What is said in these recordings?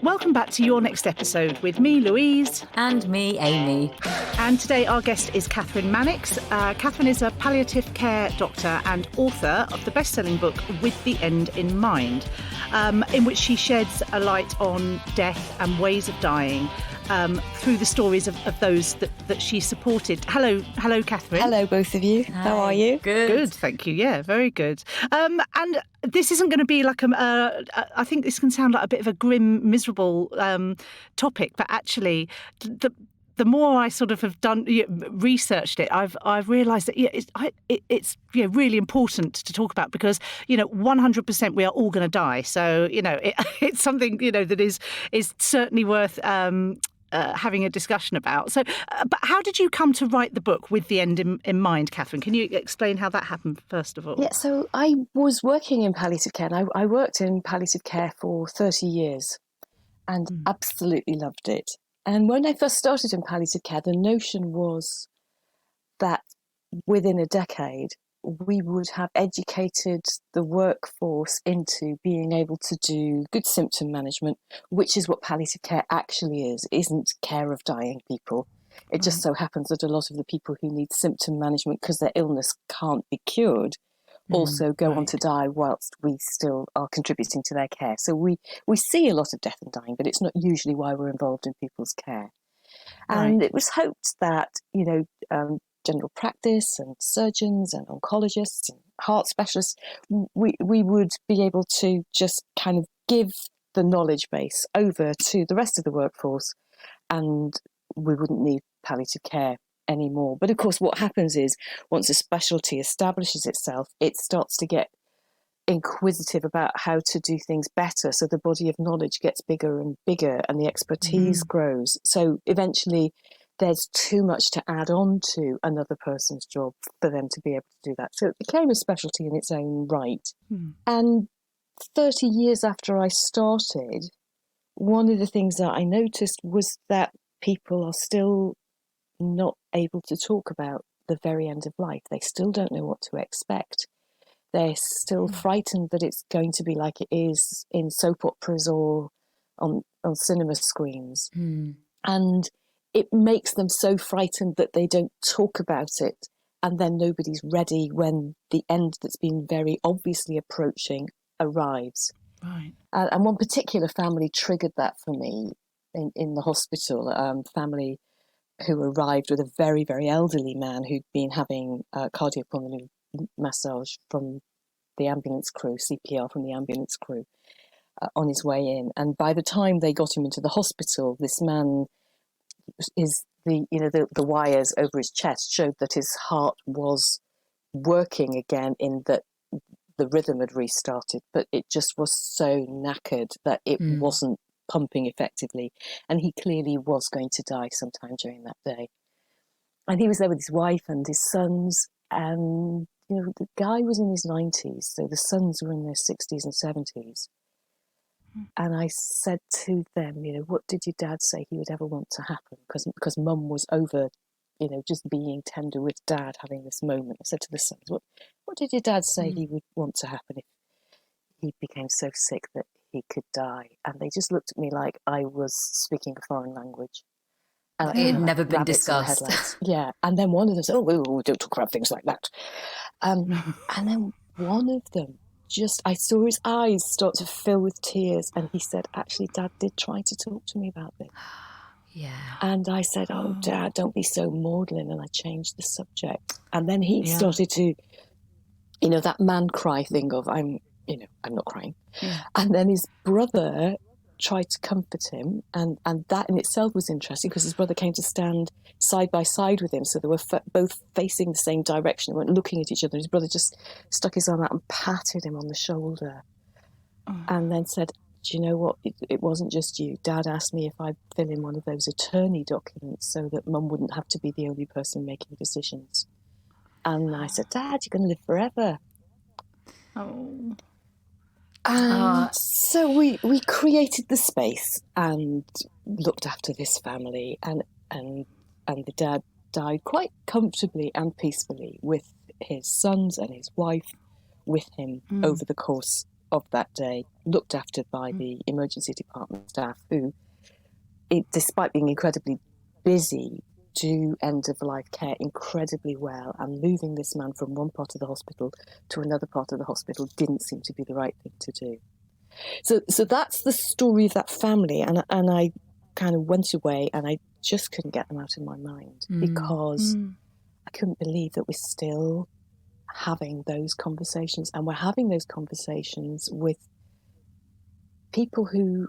Welcome back to Your Next Episode with me, Louise. And me, Amy. And today our guest is Kathryn Mannix. Kathryn is a palliative care doctor and author of the best-selling book With the End in Mind, in which she sheds a light on death and ways of dying through the stories of those that she supported. Hello, Kathryn. Hello, both of you. Hi. How are you? Good, thank you. Yeah, very good. And this isn't going to be like I think this can sound like a bit of a grim, miserable topic, but actually, the more I sort of have researched it, I've realised that it's really important to talk about because 100% we are all going to die. So it's something that is certainly worth having a discussion about. So, but how did you come to write the book With the End in Mind, Kathryn? Can you explain how that happened first of all? Yeah, so I was working in palliative care, and I worked in palliative care for 30 years and absolutely loved it. And when I first started in palliative care, the notion was that within a decade, we would have educated the workforce into being able to do good symptom management, which is what palliative care actually is. It isn't care of dying people. It just so happens that a lot of the people who need symptom management because their illness can't be cured also go on to die whilst we still are contributing to their care. So we see a lot of death and dying, but it's not usually why we're involved in people's care. And it was hoped that, general practice and surgeons and oncologists and heart specialists, we would be able to just kind of give the knowledge base over to the rest of the workforce and we wouldn't need palliative care anymore. But of course, what happens is once a specialty establishes itself, it starts to get inquisitive about how to do things better. So the body of knowledge gets bigger and bigger and the expertise grows. So eventually there's too much to add on to another person's job for them to be able to do that. So it became a specialty in its own right. And 30 years after I started, one of the things that I noticed was that people are still not able to talk about the very end of life. They still don't know what to expect. They're still frightened that it's going to be like it is in soap operas or on cinema screens. And it makes them so frightened that they don't talk about it. And then nobody's ready when the end that's been very obviously approaching arrives. Right. And one particular family triggered that for me in the hospital, family who arrived with a very, very elderly man who'd been having cardiopulmonary massage from the ambulance crew, CPR from the ambulance crew, on his way in. And by the time they got him into the hospital, this man, the wires over his chest showed that his heart was working again, in that the rhythm had restarted, but it just was so knackered that it wasn't pumping effectively, and he clearly was going to die sometime during that day. And he was there with his wife and his sons, and the guy was in his 90s, so the sons were in their 60s and 70s. And I said to them, what did your dad say he would ever want to happen? Because mum was over, just being tender with dad, having this moment. I said to the sons, what did your dad say he would want to happen if he became so sick that he could die? And they just looked at me like I was speaking a foreign language. And it had never been discussed. Yeah. And then one of them said, oh, don't talk about things like that. And then one of them, I saw his eyes start to fill with tears, and he said, actually, Dad did try to talk to me about this. Yeah. And I said, oh, Dad, don't be so maudlin. And I changed the subject. And then he started to, that man cry thing of, I'm not crying. Yeah. And then his brother tried to comfort him. And that in itself was interesting because his brother came to stand side by side with him. So they were both facing the same direction. They weren't looking at each other. His brother just stuck his arm out and patted him on the shoulder and then said, do you know what? It wasn't just you. Dad asked me if I'd fill in one of those attorney documents so that Mum wouldn't have to be the only person making decisions. And I said, Dad, you're going to live forever. Oh. And so we created the space and looked after this family, and the dad died quite comfortably and peacefully with his sons and his wife with him over the course of that day, looked after by the emergency department staff who, despite being incredibly busy, do end-of-life care incredibly well, and moving this man from one part of the hospital to another part of the hospital didn't seem to be the right thing to do. So that's the story of that family, and I kind of went away, and I just couldn't get them out of my mind because I couldn't believe that we're still having those conversations, and we're having those conversations with people who,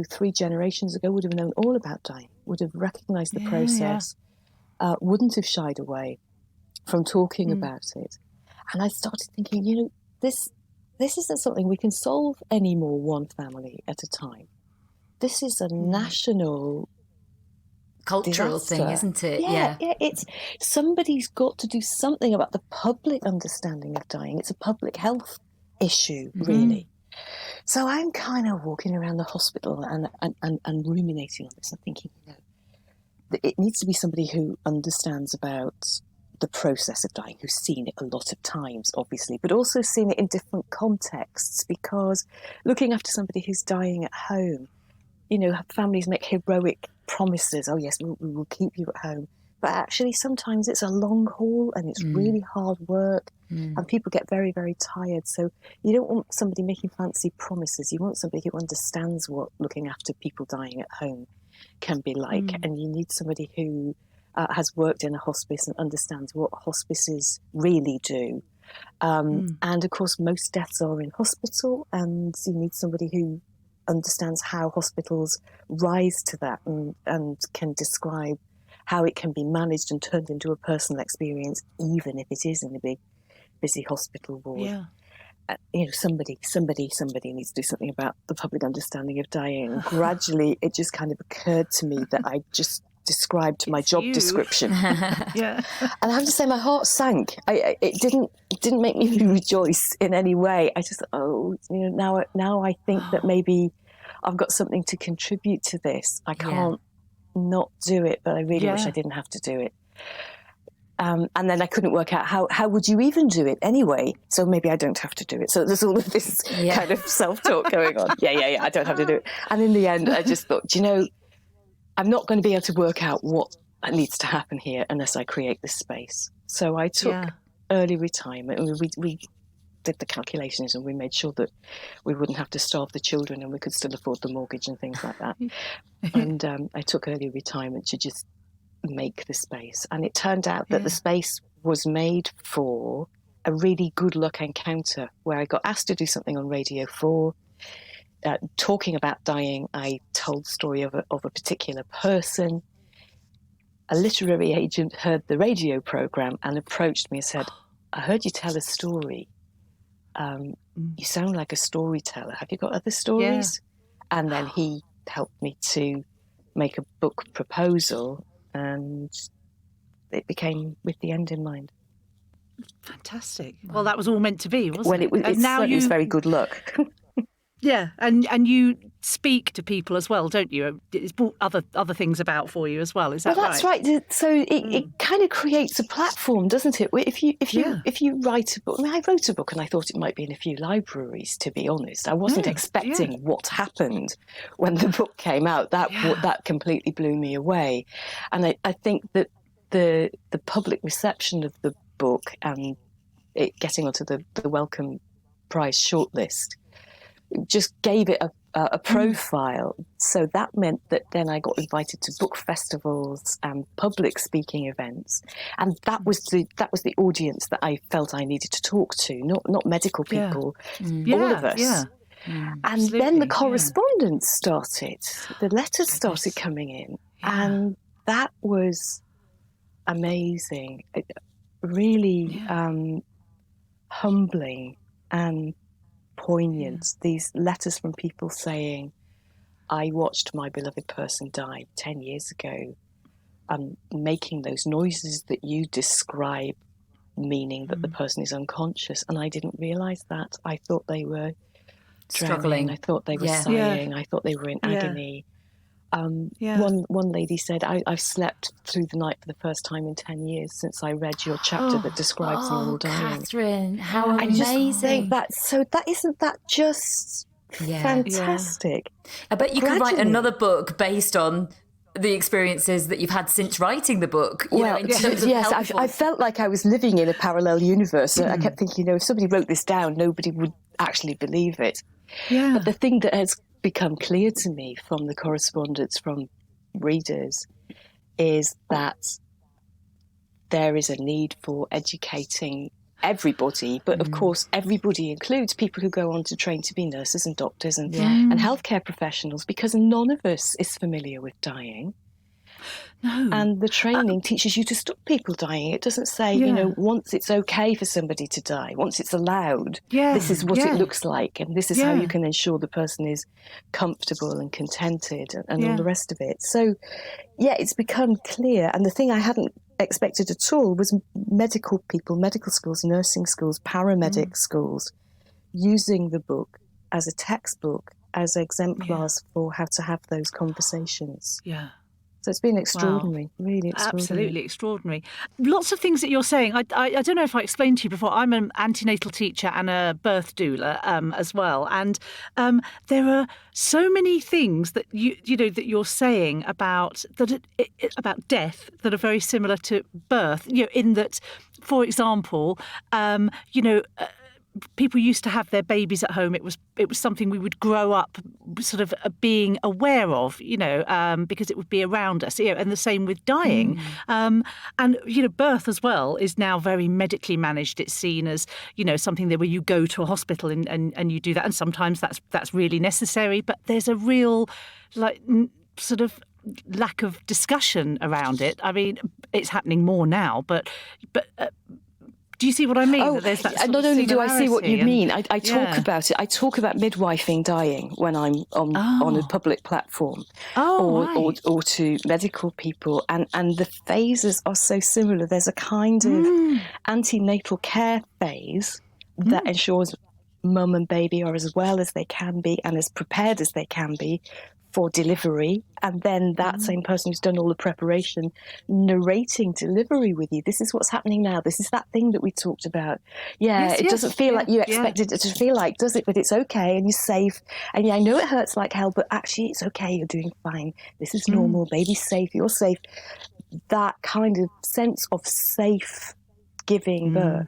3 generations ago would have known all about dying, would have recognised the process, wouldn't have shied away from talking about it. And I started thinking, this isn't something we can solve anymore one family at a time. This is a national cultural disaster thing, isn't it? Yeah. It's somebody's got to do something about the public understanding of dying. It's a public health issue, really. So I'm kind of walking around the hospital and ruminating on this and thinking, it needs to be somebody who understands about the process of dying, who's seen it a lot of times, obviously, but also seen it in different contexts, because looking after somebody who's dying at home, families make heroic promises. Oh, yes, we will keep you at home. But actually, sometimes it's a long haul and it's really hard work and people get very, very tired. So you don't want somebody making fancy promises. You want somebody who understands what looking after people dying at home can be like. And you need somebody who has worked in a hospice and understands what hospices really do. And of course, most deaths are in hospital, and you need somebody who understands how hospitals rise to that and can describe how it can be managed and turned into a personal experience, even if it is in a big, busy hospital ward. Somebody needs to do something about the public understanding of dying. And gradually, it just kind of occurred to me that I just described my job description. And I have to say, my heart sank. It didn't make me rejoice in any way. I just, now I think that maybe I've got something to contribute to this. I can't not do it, but I really wish I didn't have to do it. And then I couldn't work out how would you even do it anyway? So maybe I don't have to do it. So there's all of this kind of self-talk going on. I don't have to do it. And in the end, I just thought, I'm not going to be able to work out what needs to happen here unless I create this space. So I took early retirement. We did the calculations and we made sure that we wouldn't have to starve the children and we could still afford the mortgage and things like that. And I took early retirement to just make the space. And it turned out that the space was made for a really good luck encounter where I got asked to do something on Radio 4. Talking about dying, I told the story of a particular person. A literary agent heard the radio programme and approached me and said, I heard you tell a story. You sound like a storyteller. Have you got other stories? And then he helped me to make a book proposal, and it became with the end in mind. Fantastic. Well, that was all meant to be, wasn't it? It was very good luck. And you speak to people as well, don't you? It's brought other things about for you as well. Is that right? Well, that's right. So it kind of creates a platform, doesn't it? If you write a book, I wrote a book and I thought it might be in a few libraries. To be honest, I wasn't expecting what happened when the book came out. That completely blew me away, and I think that the public reception of the book and it getting onto the Wellcome Prize shortlist just gave it a profile. So that meant that then I got invited to book festivals and public speaking events, and that was the audience that I felt I needed to talk to, not medical people, all of us. And then the correspondence started, the letters started coming in, and that was amazing, really humbling and poignant. These letters from people saying, I watched my beloved person die 10 years ago, making those noises that you describe, meaning that the person is unconscious, and I didn't realise that. I thought they were struggling. I thought they were sighing. I thought they were in agony. One lady said, I've slept through the night for the first time in 10 years since I read your chapter that describes normal dying. Kathryn, how I amazing. just think isn't that just fantastic? I bet you could write another book based on the experiences that you've had since writing the book. I felt like I was living in a parallel universe. I kept thinking, if somebody wrote this down, nobody would actually believe it. Yeah. But the thing that has become clear to me from the correspondence from readers is that there is a need for educating everybody, but of course everybody includes people who go on to train to be nurses and doctors and healthcare professionals, because none of us is familiar with dying. No. And the training teaches you to stop people dying. It doesn't say, once it's okay for somebody to die, once it's allowed, this is what it looks like, and this is how you can ensure the person is comfortable and contented and all the rest of it. So, it's become clear. And the thing I hadn't expected at all was medical people, medical schools, nursing schools, paramedic schools, using the book as a textbook, as exemplars for how to have those conversations. Yeah. So it's been extraordinary, really extraordinary. Absolutely extraordinary. Lots of things that you're saying. I don't know if I explained to you before, I'm an antenatal teacher and a birth doula as well. And there are so many things that that you're saying about about death that are very similar to birth. In that, for example, people used to have their babies at home. It was something we would grow up sort of being aware of, because it would be around us. And the same with dying. And birth as well is now very medically managed. It's seen as something where you go to a hospital and you do that, and sometimes that's really necessary. But there's a real sort of lack of discussion around it. I mean, it's happening more now, but. Do you see what I mean? Oh, There's that not only do I see what you mean, I talk Yeah. about it. I talk about midwifing dying when I'm on a public platform, or to medical people, and the phases are so similar. There's a kind of antenatal care phase that ensures mum and baby are as well as they can be and as prepared as they can be for delivery, and then that same person who's done all the preparation narrating delivery with you. This is what's happening now. This is that thing that we talked about. It doesn't feel like you expected it to feel like, does it? But it's okay, and you're safe. And I know it hurts like hell, but actually it's okay. You're doing fine. This is normal. Baby's safe. You're safe. That kind of sense of safe giving birth.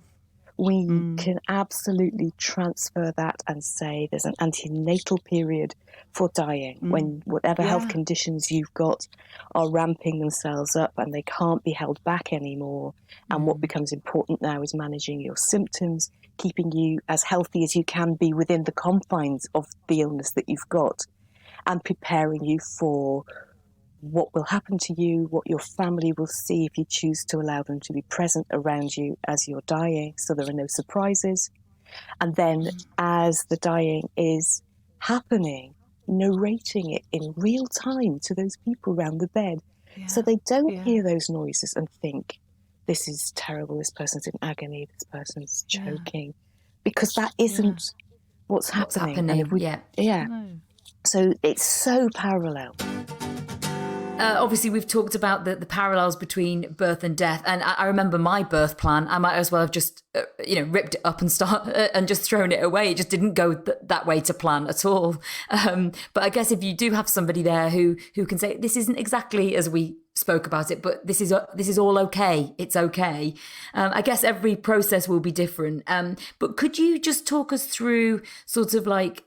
We can absolutely transfer that and say there's an antenatal period for dying when whatever health conditions you've got are ramping themselves up and they can't be held back anymore. And what becomes important now is managing your symptoms, keeping you as healthy as you can be within the confines of the illness that you've got, and preparing you for what will happen to you, what your family will see if you choose to allow them to be present around you as you're dying, so there are no surprises. And then as the dying is happening, narrating it in real time to those people around the bed, so they don't hear those noises and think, this is terrible, this person's in agony, this person's choking, because that isn't what's happening. And if we, so it's so parallel. Obviously, we've talked about the parallels between birth and death, and I remember my birth plan. I might as well have just, ripped it up and just thrown it away. It just didn't go that way to plan at all. But I guess if you do have somebody there who can say, this isn't exactly as we spoke about it, but this is all okay. It's okay. I guess every process will be different. But could you just talk us through sort of like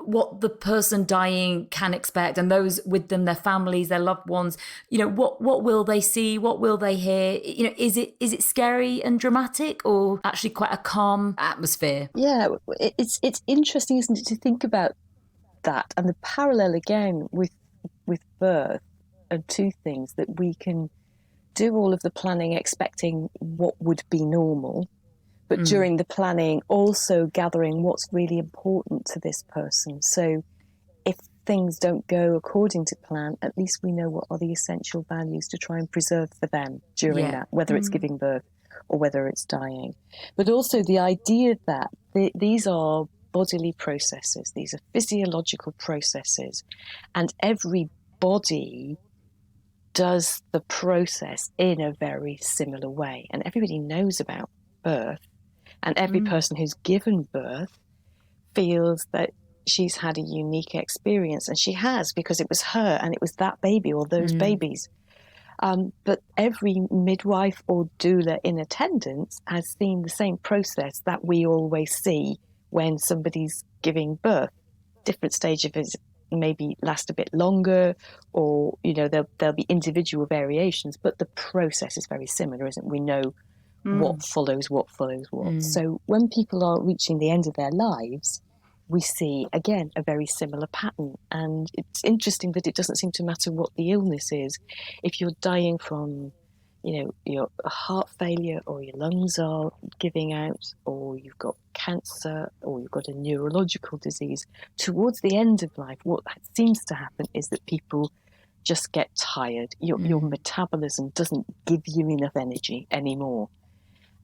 what the person dying can expect, and those with them, their families, their loved ones, what will they see? What will they hear? Is it scary and dramatic, or actually quite a calm atmosphere? Yeah, it's interesting, isn't it, to think about that and the parallel again with birth, and two things, that we can do all of the planning expecting what would be normal, but during the planning also gathering what's really important to this person. So if things don't go according to plan, at least we know what are the essential values to try and preserve for them during that, whether it's giving birth or whether it's dying. But also the idea that these are bodily processes, these are physiological processes, and every body does the process in a very similar way. And everybody knows about birth, and every person who's given birth feels that she's had a unique experience, and she has, because it was her and it was that baby or those babies. But every midwife or doula in attendance has seen the same process that we always see when somebody's giving birth. Different stage of it maybe last a bit longer, or there'll be individual variations, but the process is very similar, isn't it? We know what follows what. So when people are reaching the end of their lives, we see again a very similar pattern. And it's interesting that it doesn't seem to matter what the illness is. If you're dying from your heart failure, or your lungs are giving out, or you've got cancer, or you've got a neurological disease, towards the end of life, what seems to happen is that people just get tired. Your metabolism doesn't give you enough energy anymore.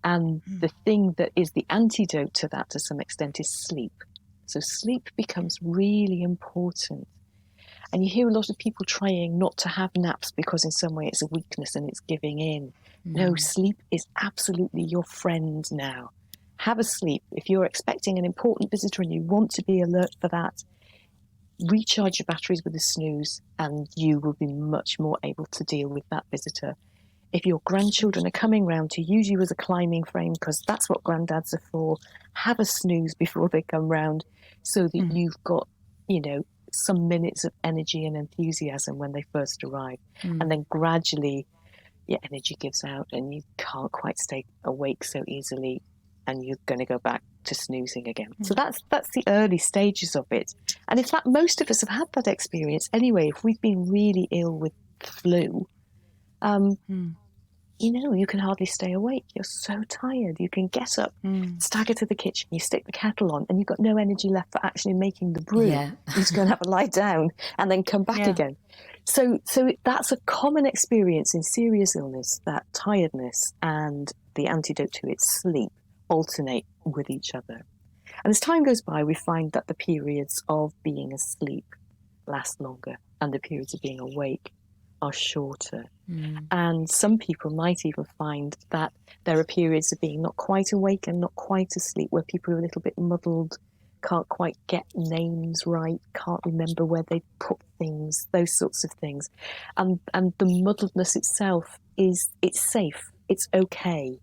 And the thing that is the antidote to that, to some extent, is sleep. So sleep becomes really important. And you hear a lot of people trying not to have naps because in some way it's a weakness and it's giving in. No, sleep is absolutely your friend now. Have a sleep. If you're expecting an important visitor and you want to be alert for that, recharge your batteries with a snooze and you will be much more able to deal with that visitor. If your grandchildren are coming round to use you as a climbing frame, because that's what granddads are for, have a snooze before they come round so that you've got, some minutes of energy and enthusiasm when they first arrive. And then gradually your energy gives out and you can't quite stay awake so easily, and you're going to go back to snoozing again. So that's the early stages of it. And in fact, most of us have had that experience anyway. If we've been really ill with flu, you can hardly stay awake. You're so tired. You can get up, stagger to the kitchen, you stick the kettle on, and you've got no energy left for actually making the brew. Yeah. You just go and have a lie down and then come back again. So that's a common experience in serious illness, that tiredness and the antidote to it, sleep, alternate with each other. And as time goes by, we find that the periods of being asleep last longer and the periods of being awake are shorter. And some people might even find that there are periods of being not quite awake and not quite asleep, where people are a little bit muddled, can't quite get names right, can't remember where they put things, those sorts of things. And the muddledness itself it's safe, it's okay.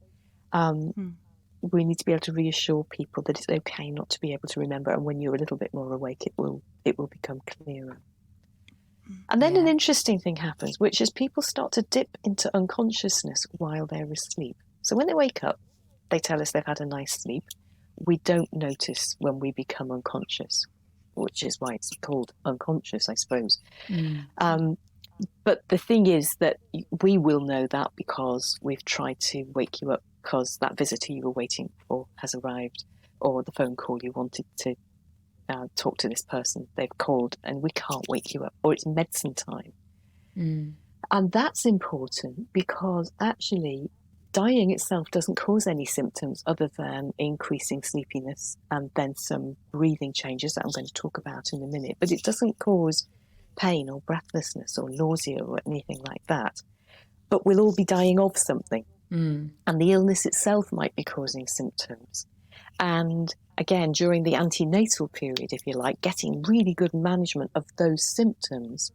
We need to be able to reassure people that it's okay not to be able to remember, and when you're a little bit more awake, it will become clearer. And then an interesting thing happens, which is people start to dip into unconsciousness while they're asleep. So when they wake up, they tell us they've had a nice sleep. We don't notice when we become unconscious, which is why it's called unconscious, I suppose. But the thing is that we will know that because we've tried to wake you up because that visitor you were waiting for has arrived, or the phone call you wanted to talk to this person, they've called and we can't wake you up, or it's medicine time. And that's important because actually dying itself doesn't cause any symptoms other than increasing sleepiness and then some breathing changes that I'm going to talk about in a minute. But it doesn't cause pain or breathlessness or nausea or anything like that. But we'll all be dying of something. And the illness itself might be causing symptoms. And again, during the antenatal period, if you like, getting really good management of those symptoms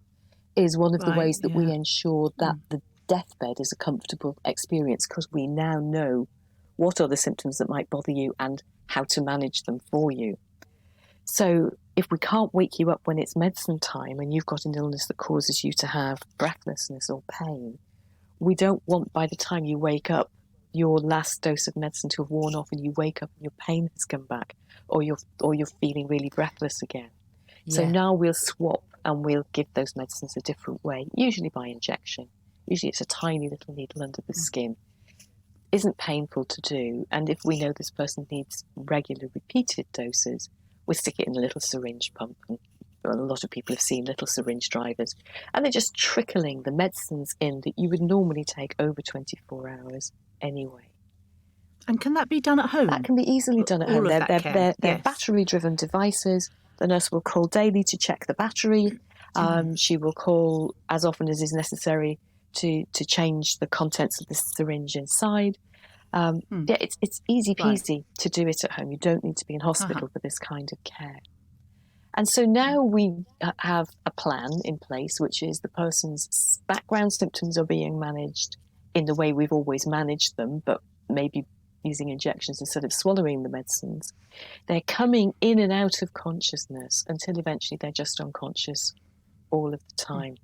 is one of the ways that we ensure that the deathbed is a comfortable experience, because we now know what are the symptoms that might bother you and how to manage them for you. So if we can't wake you up when it's medicine time and you've got an illness that causes you to have breathlessness or pain, we don't want, by the time you wake up, your last dose of medicine to have worn off and you wake up and your pain has come back, or you're feeling really breathless again. So now we'll swap and we'll give those medicines a different way, usually by injection. Usually it's a tiny little needle under the skin. Isn't painful to do, and if we know this person needs regular repeated doses, we stick it in a little syringe pump. And a lot of people have seen little syringe drivers, and they're just trickling the medicines in that you would normally take over 24 hours anyway. And can that be done at home? That can be easily done at home. They're battery-driven devices. The nurse will call daily to check the battery, She will call as often as is necessary to change the contents of the syringe inside. Yeah, it's easy peasy to do it at home. You don't need to be in hospital for this kind of care. And so now we have a plan in place, which is the person's background symptoms are being managed in the way we've always managed them, but maybe using injections instead of swallowing the medicines. They're coming in and out of consciousness until eventually they're just unconscious all of the time.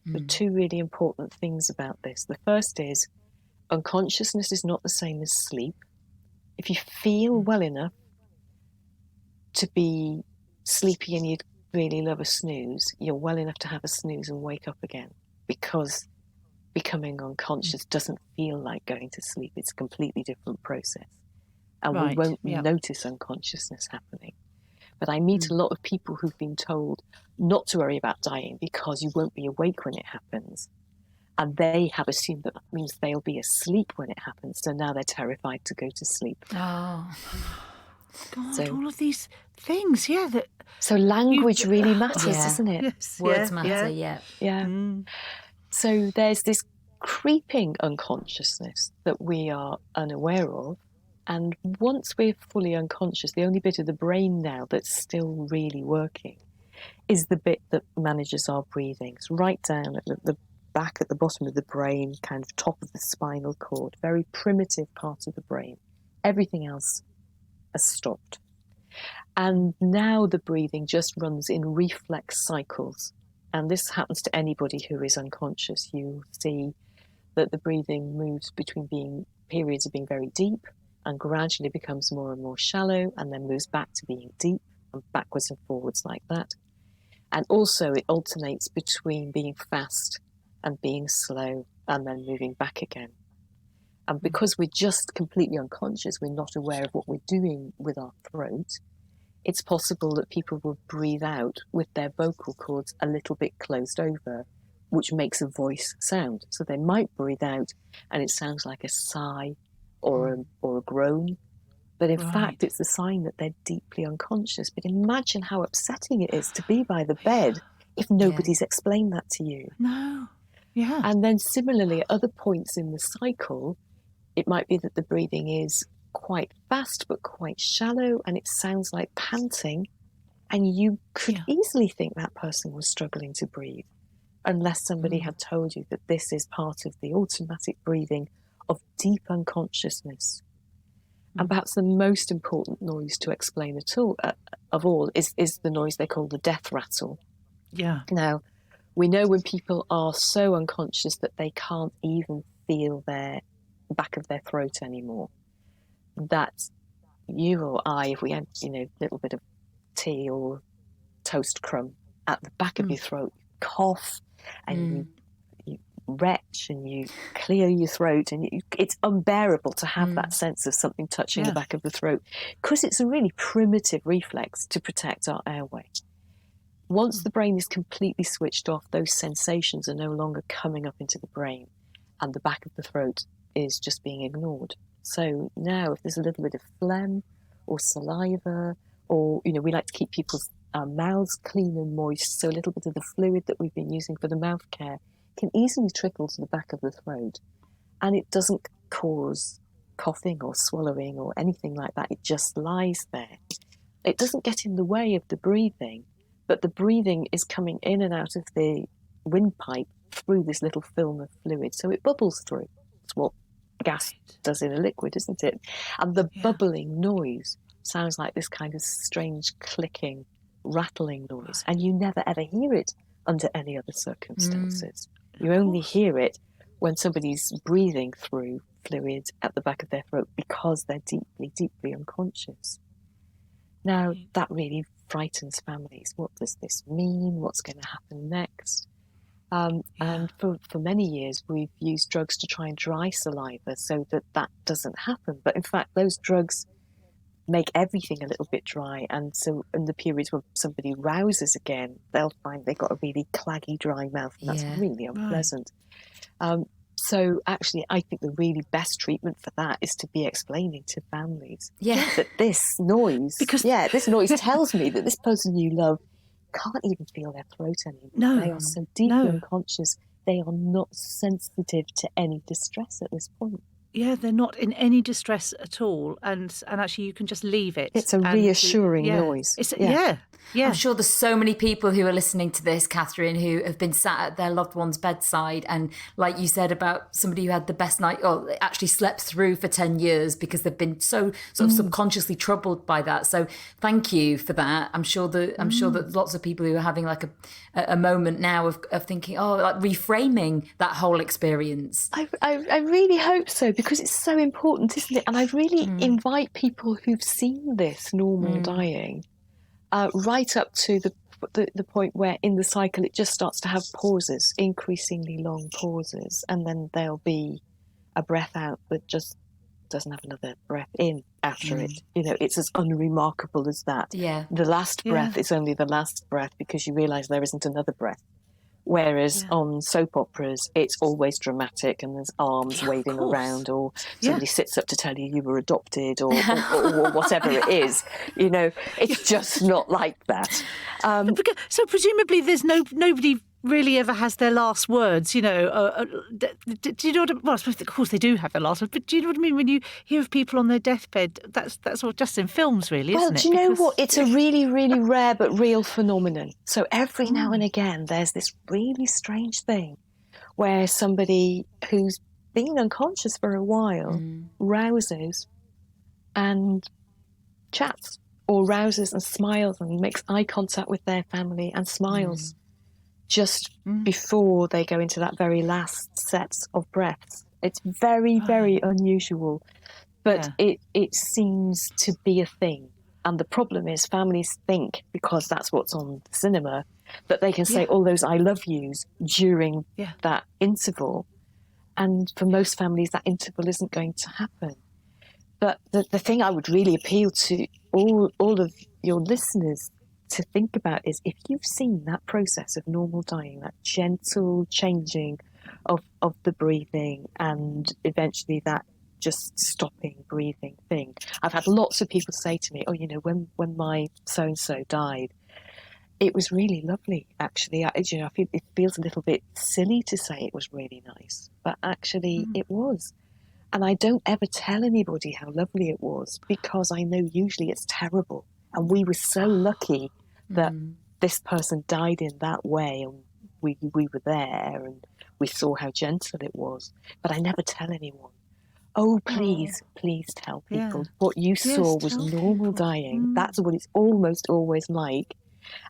The two really important things about this. The first is unconsciousness is not the same as sleep. If you feel well enough to be sleepy and you'd really love a snooze, you're well enough to have a snooze and wake up again, because becoming unconscious doesn't feel like going to sleep. It's a completely different process. And we won't notice unconsciousness happening. But I meet a lot of people who've been told not to worry about dying because you won't be awake when it happens. And they have assumed that means they'll be asleep when it happens. So now they're terrified to go to sleep. Oh, God, all of these things, So language really matters, doesn't it? Yes, Words matter, yeah. So there's this creeping unconsciousness that we are unaware of. And once we're fully unconscious, the only bit of the brain now that's still really working is the bit that manages our breathing. It's right down at the back at the bottom of the brain, kind of top of the spinal cord, very primitive part of the brain. Everything else has stopped. And now the breathing just runs in reflex cycles. And this happens to anybody who is unconscious. You see that the breathing moves between being periods of being very deep and gradually becomes more and more shallow, and then moves back to being deep and backwards and forwards like that. And also it alternates between being fast and being slow and then moving back again. And because we're just completely unconscious, we're not aware of what we're doing with our throat, it's possible that people will breathe out with their vocal cords a little bit closed over, which makes a voice sound. So they might breathe out and it sounds like a sigh or a groan, but in fact it's a sign that they're deeply unconscious. But imagine how upsetting it is to be by the bed if nobody's explained that to you. No. Yeah. And then similarly, at other points in the cycle, it might be that the breathing is quite fast but quite shallow and it sounds like panting, and you could easily think that person was struggling to breathe unless somebody had told you that this is part of the automatic breathing of deep unconsciousness. And perhaps the most important noise to explain of all is the noise they call the death rattle. Yeah. Now, we know when people are so unconscious that they can't even feel their back of their throat anymore, that you or I, if we had, a little bit of tea or toast crumb at the back of your throat, you cough and you retch and you clear your throat, and it's unbearable to have that sense of something touching the back of the throat, because it's a really primitive reflex to protect our airway. Once the brain is completely switched off, those sensations are no longer coming up into the brain, and the back of the throat is just being ignored. So now if there's a little bit of phlegm or saliva, or, we like to keep people's mouths clean and moist, so a little bit of the fluid that we've been using for the mouth care can easily trickle to the back of the throat, and it doesn't cause coughing or swallowing or anything like that. It just lies there. It doesn't get in the way of the breathing, but the breathing is coming in and out of the windpipe through this little film of fluid, so it bubbles through. It's what gas does in a liquid, isn't it? And the bubbling noise sounds like this kind of strange clicking, rattling noise, and you never ever hear it under any other circumstances. You only hear it when somebody's breathing through fluid at the back of their throat because they're deeply, deeply unconscious. Now, that really frightens families. What does this mean? What's going to happen next? And for many years, we've used drugs to try and dry saliva so that doesn't happen. But in fact, those drugs make everything a little bit dry. And so in the periods where somebody rouses again, they'll find they've got a really claggy, dry mouth, and that's really unpleasant. So actually, I think the really best treatment for that is to be explaining to families that this noise, this noise tells me that this person you love can't even feel their throat anymore. No, They are so deeply no. unconscious. They are not sensitive to any distress at this point. Yeah, they're not in any distress at all, and actually you can just leave it. It's a and reassuring noise. Yeah. I'm sure there's so many people who are listening to this, Kathryn, who have been sat at their loved one's bedside, and like you said about somebody who had the best night, or actually slept through for 10 years because they've been so sort of subconsciously troubled by that. So thank you for that. I'm sure that lots of people who are having like a moment now of thinking, like reframing that whole experience. I really hope so, because it's so important, isn't it? And I really invite people who've seen this normal dying, right up to the point where in the cycle it just starts to have pauses, increasingly long pauses, and then there'll be a breath out that just doesn't have another breath in after it. It's as unremarkable as that. Yeah. The last breath is only the last breath because you realise there isn't another breath. Whereas on soap operas, it's always dramatic and there's arms waving around, or somebody sits up to tell you were adopted, or whatever it is. It's just not like that. So presumably there's nobody really ever has their last words, do you know what well, I suppose of course they do have their last words, but do you know what I mean when you hear of people on their deathbed? That's all just in films, really, isn't it? Well, do you know what? It's a really, really rare but real phenomenon. So every now and again there's this really strange thing where somebody who's been unconscious for a while rouses and chats, or rouses and smiles and makes eye contact with their family and smiles just before they go into that very last set of breaths. It's very, very unusual, but it seems to be a thing. And the problem is families think, because that's what's on cinema, that they can say all those I love yous during that interval. And for most families, that interval isn't going to happen. But the thing I would really appeal to all of your listeners to think about is, if you've seen that process of normal dying, that gentle changing of the breathing and eventually that just stopping breathing thing. I've had lots of people say to me, when my so-and-so died, it was really lovely, actually. I feel it feels a little bit silly to say it was really nice, but actually it was. And I don't ever tell anybody how lovely it was, because I know usually it's terrible. And we were so lucky that this person died in that way, and we were there and we saw how gentle it was. But I never tell anyone. Oh, please tell people what you saw was normal dying. That's what it's almost always like.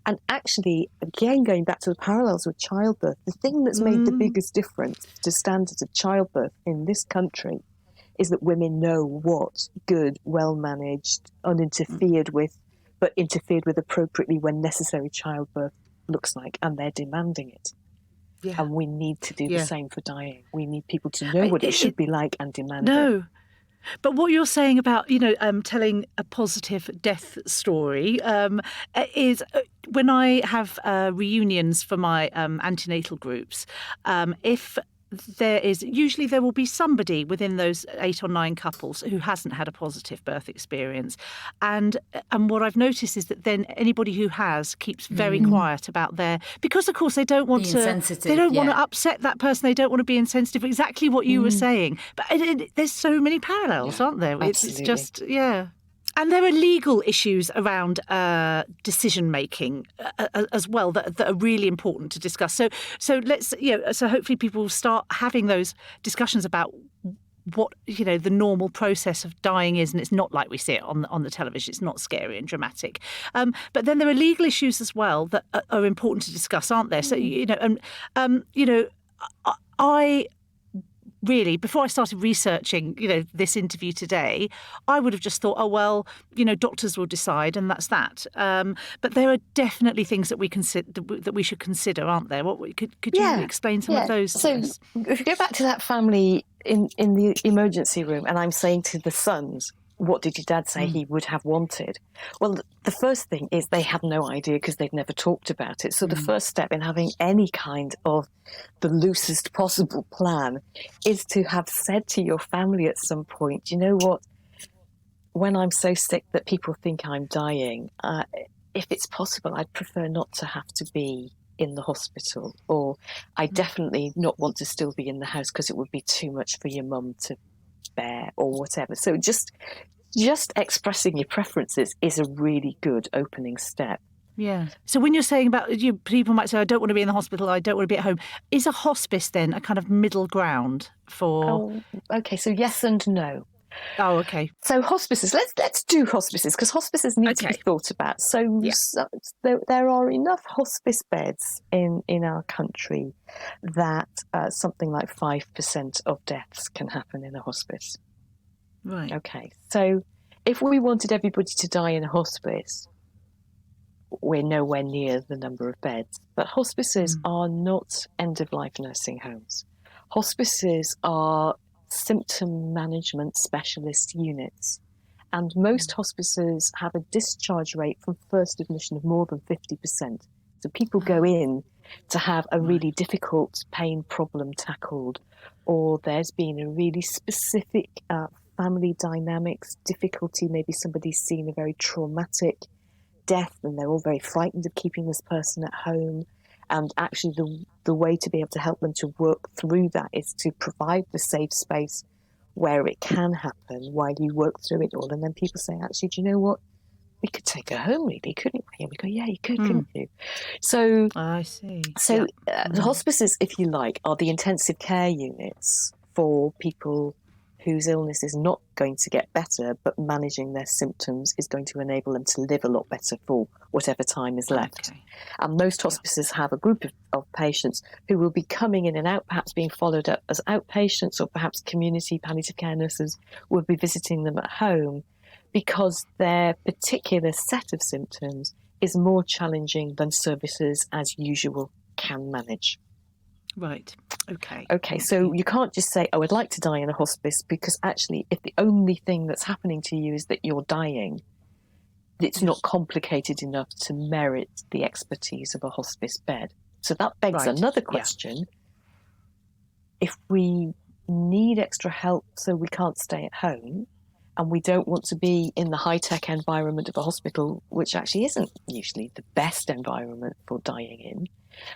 And actually, again, going back to the parallels with childbirth, the thing that's made the biggest difference to standards of childbirth in this country is that women know what good, well-managed, uninterfered with, but interfered with appropriately when necessary childbirth looks like, and they're demanding it. Yeah. And we need to do the same for dying. We need people to know what it should be like and demand it. But what you're saying about, telling a positive death story is when I have reunions for my antenatal groups, if there will be somebody within those 8 or 9 couples who hasn't had a positive birth experience, and what I've noticed is that then anybody who has keeps very quiet about because of course they don't want to want to upset that person, they don't want to be insensitive. Exactly what you were saying, but there's so many parallels, aren't there? It's just And there are legal issues around decision making as well that are really important to discuss. So let's so hopefully people will start having those discussions about what the normal process of dying is, and it's not like we see it on the television. It's not scary and dramatic. But then there are legal issues as well that are important to discuss, aren't there? So I really, before I started researching, this interview today, I would have just thought, doctors will decide, and that's that. But there are definitely things that we should consider, aren't there? Could you explain some of those? So if you go back to that family in the emergency room, and I'm saying to the sons, what did your dad say he would have wanted? Well, the first thing is they have no idea because they've never talked about it. So the first step in having any kind of the loosest possible plan is to have said to your family at some point, you know what, when I'm so sick that people think I'm dying, if it's possible, I'd prefer not to have to be in the hospital, or I definitely not want to still be in the house because it would be too much for your mum to bear or whatever. So just expressing your preferences is a really good opening step. Yeah. So when you're saying about people might say, I don't want to be in the hospital, I don't want to be at home. Is a hospice then a kind of middle ground for? Oh, okay. So yes and no. Oh, okay. So hospices, let's do hospices, because hospices need to be thought about. So, there are enough hospice beds in our country that something like 5% of deaths can happen in a hospice. Right. Okay. So if we wanted everybody to die in a hospice, we're nowhere near the number of beds. But hospices are not end-of-life nursing homes. Hospices are symptom management specialist units. And most hospices have a discharge rate from first admission of more than 50%. So people go in to have a really difficult pain problem tackled, or there's been a really specific family dynamics difficulty. Maybe somebody's seen a very traumatic death and they're all very frightened of keeping this person at home. And actually the way to be able to help them to work through that is to provide the safe space where it can happen while you work through it all. And then people say, actually, do you know what? We could take her home, really, couldn't we? And we go, yeah, you could, couldn't you? So I see. So the hospices, if you like, are the intensive care units for people whose illness is not going to get better, but managing their symptoms is going to enable them to live a lot better for whatever time is left. Okay. And most hospices have a group of patients who will be coming in and out, perhaps being followed up as outpatients, or perhaps community palliative care nurses will be visiting them at home, because their particular set of symptoms is more challenging than services as usual can manage. Right. Okay. Okay, so you can't just say, oh, I'd like to die in a hospice, because actually, if the only thing that's happening to you is that you're dying, it's not complicated enough to merit the expertise of a hospice bed. So that begs another question. If we need extra help so we can't stay at home, and we don't want to be in the high-tech environment of a hospital, which actually isn't usually the best environment for dying in,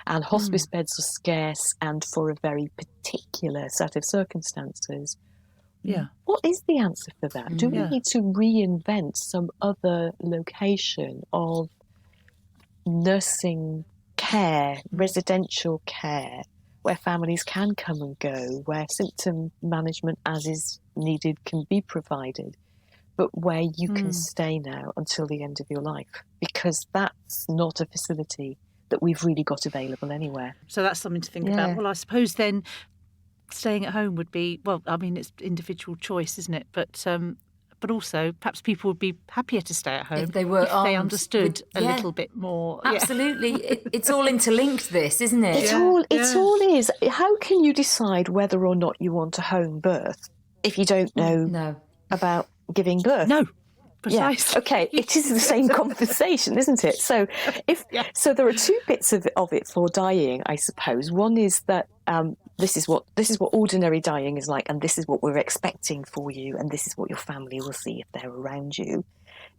and hospice beds are scarce and for a very particular set of circumstances, what is the answer for that? Do we need to reinvent some other location of nursing care, residential care, where families can come and go, where symptom management as is needed can be provided, but where you can stay now until the end of your life? Because that's not a facility that we've really got available anywhere. So that's something to think about. Well, I suppose then staying at home would be, well, I mean, it's individual choice, isn't it? But also perhaps people would be happier to stay at home if they were if they understood a little bit more. Absolutely. It's all interlinked, this, isn't it? It all is. How can you decide whether or not you want a home birth if you don't know about giving birth? No. Precisely. Yeah. Okay, it is the same conversation, isn't it? So, so there are two bits of it for dying, I suppose. One is that this is what ordinary dying is like, and this is what we're expecting for you, and this is what your family will see if they're around you.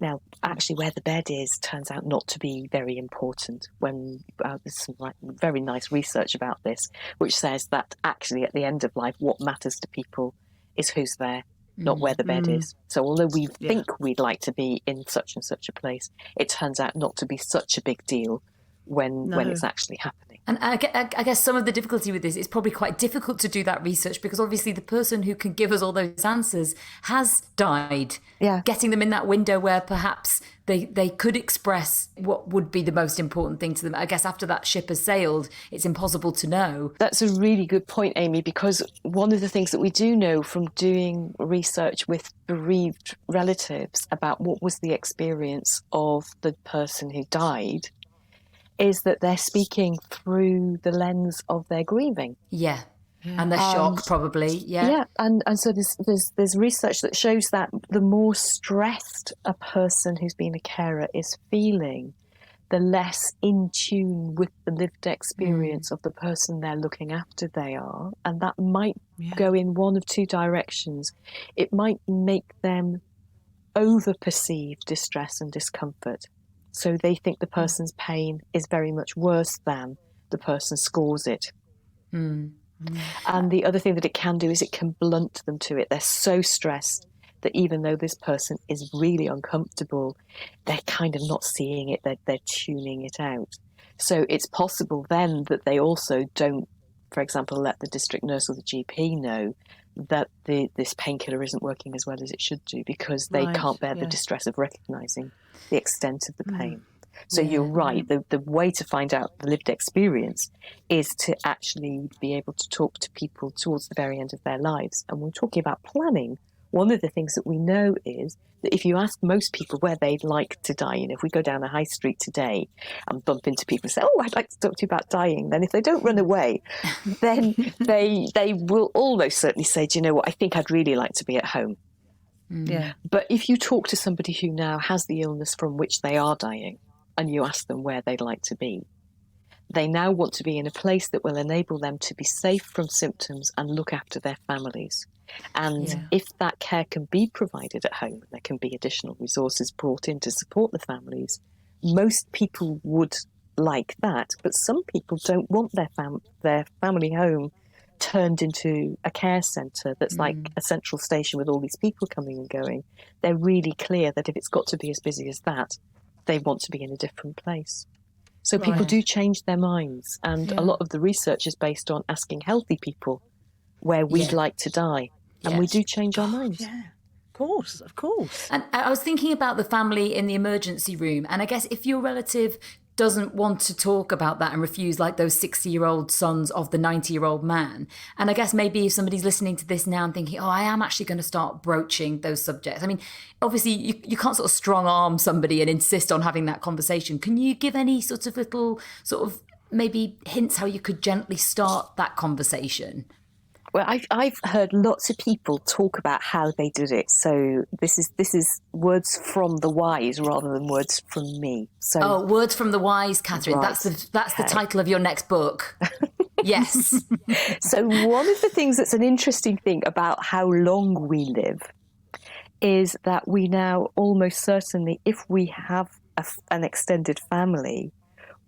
Now, actually, where the bed is turns out not to be very important. When there's some very nice research about this, which says that actually at the end of life, what matters to people is who's there, not where the bed is. So although we think we'd like to be in such and such a place, it turns out not to be such a big deal when it's actually happening. And I guess some of the difficulty with this is probably quite difficult to do that research, because obviously the person who can give us all those answers has died. Yeah. Getting them in that window where perhaps they could express what would be the most important thing to them. I guess after that ship has sailed, it's impossible to know. That's a really good point, Amy, because one of the things that we do know from doing research with bereaved relatives about what was the experience of the person who died is that they're speaking through the lens of their grieving. Yeah. And the shock, probably. Yeah. And so there's research that shows that the more stressed a person who's been a carer is feeling, the less in tune with the lived experience of the person they're looking after they are. And that might go in one of two directions. It might make them over-perceive distress and discomfort. So they think the person's pain is very much worse than the person scores it. Mm. And the other thing that it can do is it can blunt them to it. They're so stressed that even though this person is really uncomfortable, they're kind of not seeing it, they're tuning it out. So it's possible then that they also don't, for example, let the district nurse or the GP know that this painkiller isn't working as well as it should do, because they can't bear the distress of recognising the extent of the pain. So you're right, the way to find out the lived experience is to actually be able to talk to people towards the very end of their lives. And when we're talking about planning, one of the things that we know is that if you ask most people where they'd like to die, and if we go down a high street today and bump into people and say, oh, I'd like to talk to you about dying, then if they don't run away, then they will almost certainly say, do you know what, I think I'd really like to be at home. Yeah. But if you talk to somebody who now has the illness from which they are dying, and you ask them where they'd like to be, they now want to be in a place that will enable them to be safe from symptoms and look after their families. And if that care can be provided at home, there can be additional resources brought in to support the families. Most people would like that, but some people don't want their family home turned into a care centre that's like a central station with all these people coming and going. They're really clear that if it's got to be as busy as that, they want to be in a different place. So people do change their minds, and a lot of the research is based on asking healthy people where we'd like to die, and we do change our minds. Yeah, of course. And I was thinking about the family in the emergency room, and I guess if your relative doesn't want to talk about that and refuse, like those 60-year-old sons of the 90-year-old man. And I guess maybe if somebody's listening to this now and thinking, oh, I am actually going to start broaching those subjects. I mean, obviously you can't sort of strong arm somebody and insist on having that conversation. Can you give any sort of little sort of maybe hints how you could gently start that conversation? Well, I've heard lots of people talk about how they did it. So this is words from the wise rather than words from me. So words from the wise, Kathryn. Right. That's the title of your next book. Yes. So one of the things that's an interesting thing about how long we live is that we now almost certainly, if we have an extended family,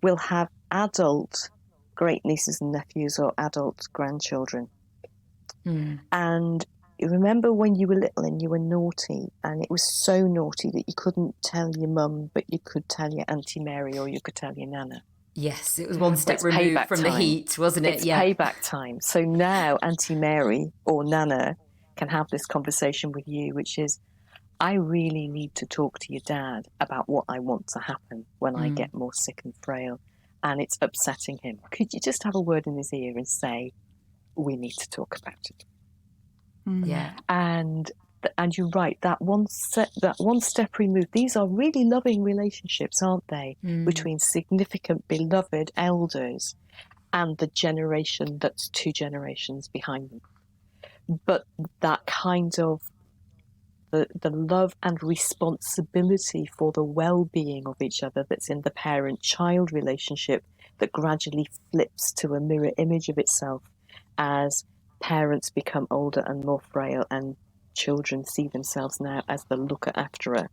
will have adult great nieces and nephews or adult grandchildren. And you remember when you were little and you were naughty, and it was so naughty that you couldn't tell your mum, but you could tell your Auntie Mary or you could tell your Nana. Yes, it was one step removed from the heat, wasn't it? It's payback time. So now Auntie Mary or Nana can have this conversation with you, which is, I really need to talk to your dad about what I want to happen when I get more sick and frail, and it's upsetting him. Could you just have a word in his ear and say, we need to talk about it? Yeah. And you're right, that one step removed, these are really loving relationships, aren't they, between significant beloved elders and the generation that's 2 generations behind them. But that kind of the love and responsibility for the well-being of each other that's in the parent-child relationship that gradually flips to a mirror image of itself as parents become older and more frail and children see themselves now as the looker afterer.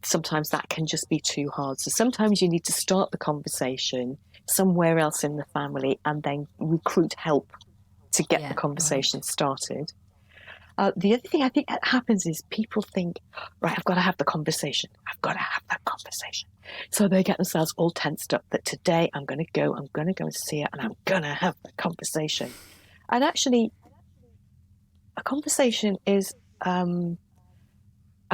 Sometimes that can just be too hard. So sometimes you need to start the conversation somewhere else in the family and then recruit help to get the conversation started. The other thing I think that happens is people think, right, I've got to have the conversation. I've got to have that conversation. So they get themselves all tensed up that today I'm going to go and see it, and I'm going to have the conversation. And actually, a conversation is a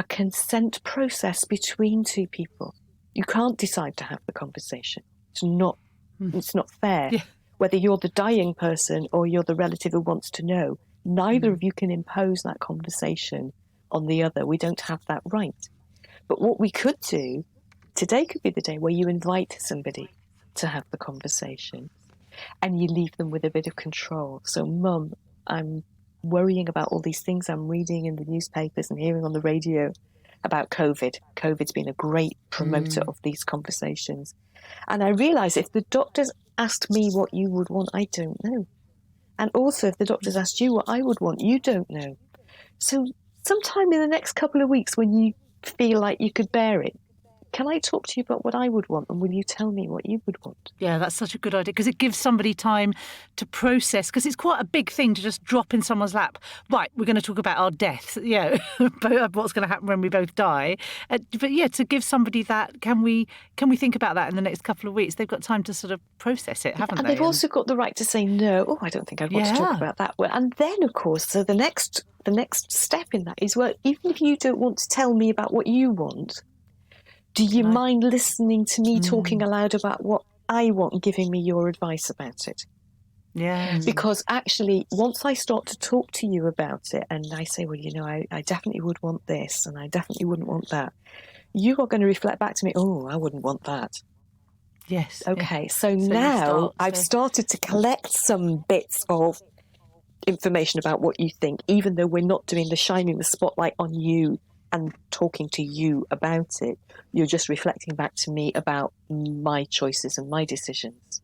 consent process between 2 people. You can't decide to have the conversation. It's not fair. Yeah. Whether you're the dying person or you're the relative who wants to know, neither of you can impose that conversation on the other. We don't have that right. But what we could do, today could be the day where you invite somebody to have the conversation and you leave them with a bit of control. So, Mum, I'm worrying about all these things I'm reading in the newspapers and hearing on the radio about COVID. COVID's been a great promoter of these conversations. And I realise if the doctors asked me what you would want, I don't know. And also, if the doctors asked you what I would want, you don't know. So sometime in the next couple of weeks when you feel like you could bear it, can I talk to you about what I would want, and will you tell me what you would want? Yeah, that's such a good idea, because it gives somebody time to process, because it's quite a big thing to just drop in someone's lap. Right, we're going to talk about our death, what's going to happen when we both die. But yeah, to give somebody that, can we think about that in the next couple of weeks? They've got time to sort of process it, haven't and they? They've also got the right to say no. Oh, I don't think I'd want to talk about that. Well, and then, of course, so the next step in that is, well, even if you don't want to tell me about what you want, do you mind listening to me talking aloud about what I want and giving me your advice about it? Yeah. Because actually, once I start to talk to you about it and I say, well, I definitely would want this and I definitely wouldn't want that, you are going to reflect back to me, oh, I wouldn't want that. Yes. Okay, so now I've started to collect some bits of information about what you think, even though we're not doing the shining the spotlight on you and talking to you about it. You're just reflecting back to me about my choices and my decisions.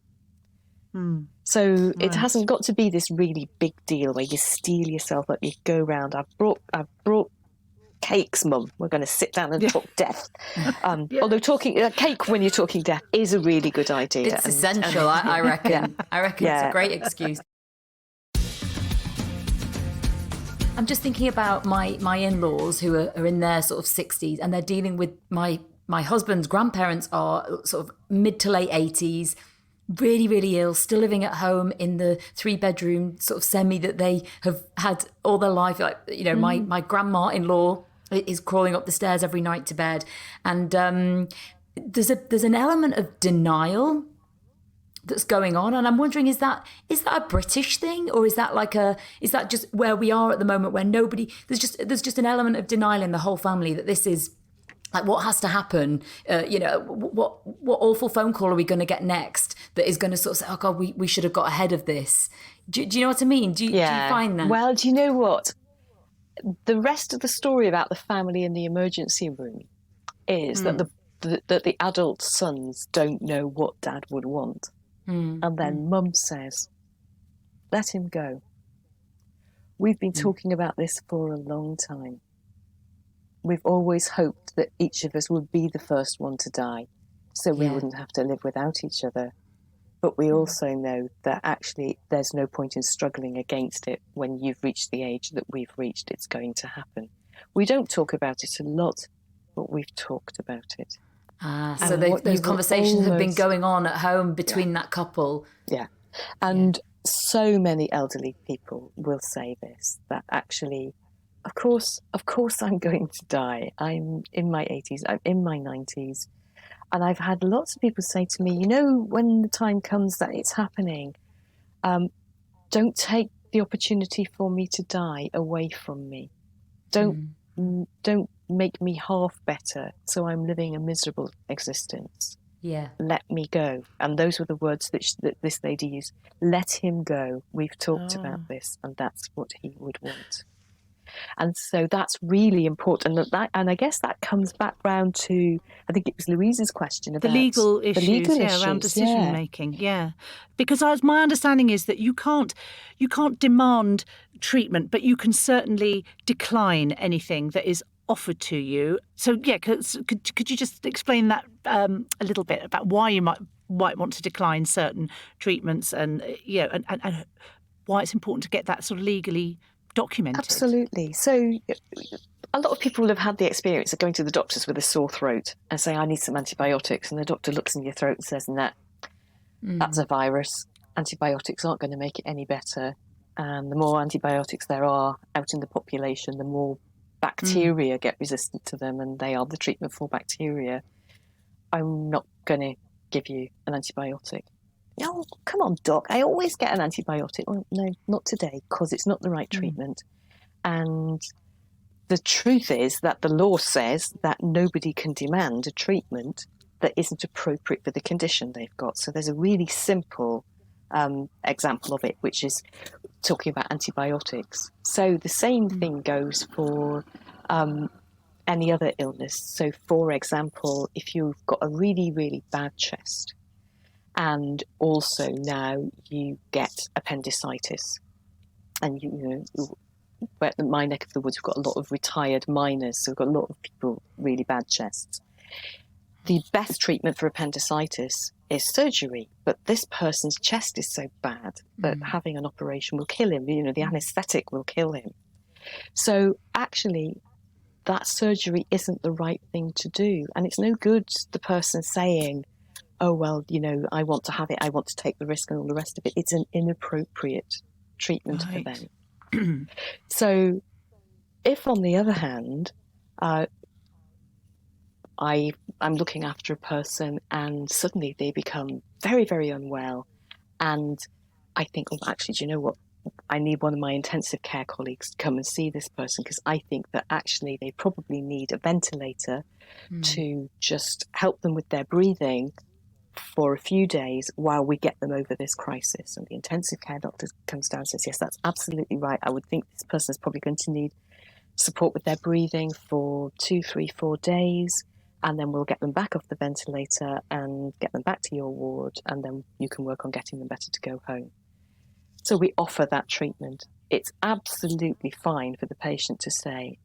So it hasn't got to be this really big deal where you steel yourself up, you go round, I've brought cakes, Mum. We're going to sit down and talk death. Although talking cake when you're talking death is a really good idea. It's essential, I reckon. Yeah. I reckon it's a great excuse. I'm just thinking about my in-laws who are in their sort of 60s, and they're dealing with my husband's grandparents are sort of mid to late 80s, really, really ill, still living at home in the 3-bedroom sort of semi that they have had all their life. Like, my grandma-in-law is crawling up the stairs every night to bed. And there's an element of denial that's going on, and I'm wondering, is that a British thing, or is that just where we are at the moment, where there's just an element of denial in the whole family that this is like what has to happen? What awful phone call are we going to get next that is going to sort of say, oh God, we should have got ahead of this? Do you know what I mean? Do you find that? Well, do you know what? The rest of the story about the family in the emergency room is that the adult sons don't know what Dad would want. And then Mum says, let him go. We've been talking about this for a long time. We've always hoped that each of us would be the first one to die, so we wouldn't have to live without each other. But we also know that actually there's no point in struggling against it. When you've reached the age that we've reached, it's going to happen. We don't talk about it a lot, but we've talked about it. So those conversations have been going on at home between that couple. Yeah. And so many elderly people will say this, that actually, of course I'm going to die. I'm in my 80s, I'm in my 90s. And I've had lots of people say to me, when the time comes that it's happening, don't take the opportunity for me to die away from me. Don't make me half better, so I'm living a miserable existence. Yeah. Let me go. And those were the words that this lady used. Let him go. We've talked about this, and that's what he would want. And so that's really important. And I guess that comes back round to, I think it was Louise's question about the legal issues, around decision making. Yeah, because my understanding is that you can't demand treatment, but you can certainly decline anything that is offered to you. So yeah, could you just explain that a little bit about why you might want to decline certain treatments, and and why it's important to get that sort of legally documented? Absolutely. So a lot of people will have had the experience of going to the doctors with a sore throat and saying, I need some antibiotics, and the doctor looks in your throat and says, nah, that's a virus. Antibiotics aren't going to make it any better. And the more antibiotics there are out in the population, the more bacteria get resistant to them, and they are the treatment for bacteria. I'm not going to give you an antibiotic. No, come on, doc. I always get an antibiotic. Well, no, not today, because it's not the right treatment. And the truth is that the law says that nobody can demand a treatment that isn't appropriate for the condition they've got. So there's a really simple example of it, which is talking about antibiotics. So the same thing goes for any other illness. So, for example, if you've got a really, really bad chest, and also now you get appendicitis, and where in my neck of the woods, we've got a lot of retired miners, so we've got a lot of people with really bad chests. the best treatment for appendicitis is surgery, but this person's chest is so bad that having an operation will kill him. The anaesthetic will kill him. So actually, that surgery isn't the right thing to do. And it's no good the person saying, oh, well, I want to have it, I want to take the risk and all the rest of it. It's an inappropriate treatment for them. So if, on the other hand, I'm looking after a person and suddenly they become very, very unwell, and I think, oh, actually, do you know what? I need one of my intensive care colleagues to come and see this person, because I think that actually they probably need a ventilator to just help them with their breathing for a few days while we get them over this crisis. And the intensive care doctor comes down and says, yes, that's absolutely right. I would think this person is probably going to need support with their breathing for 2, 3, 4 days. And then we'll get them back off the ventilator and get them back to your ward. And then you can work on getting them better to go home. So we offer that treatment. It's absolutely fine for the patient to say,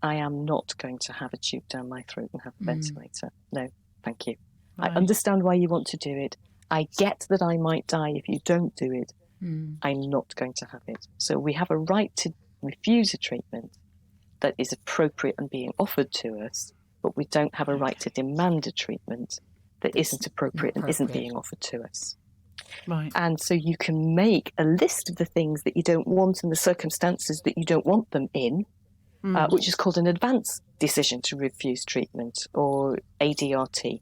I am not going to have a tube down my throat and have a ventilator. No, thank you. Right. I understand why you want to do it. I get that I might die if you don't do it. I'm not going to have it. So we have a right to refuse a treatment that is appropriate and being offered to us, but we don't have a right to demand a treatment that isn't appropriate and isn't being offered to us. Right. And so you can make a list of the things that you don't want and the circumstances that you don't want them in, which is called an advance decision to refuse treatment, or ADRT.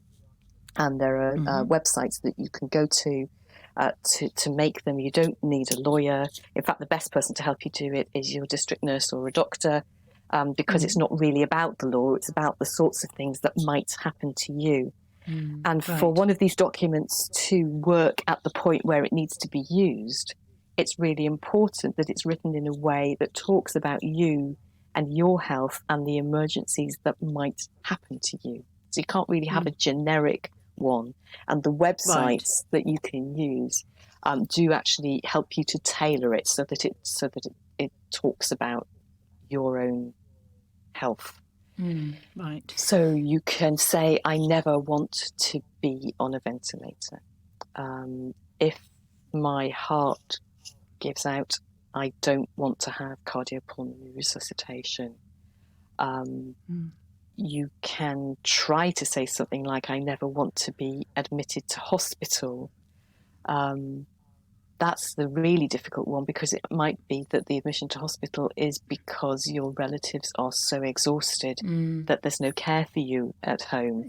And there are websites that you can go to make them. You don't need a lawyer. In fact, the best person to help you do it is your district nurse or a doctor, because it's not really about the law. It's about the sorts of things that might happen to you. And for one of these documents to work at the point where it needs to be used, it's really important that it's written in a way that talks about you and your health and the emergencies that might happen to you. So you can't really have a generic one. And the websites that you can use do actually help you to tailor it so that it talks about your own health. Right. So you can say, I never want to be on a ventilator. If my heart gives out, I don't want to have cardiopulmonary resuscitation. You can try to say something like, I never want to be admitted to hospital. That's the really difficult one, because it might be that the admission to hospital is because your relatives are so exhausted that there's no care for you at home.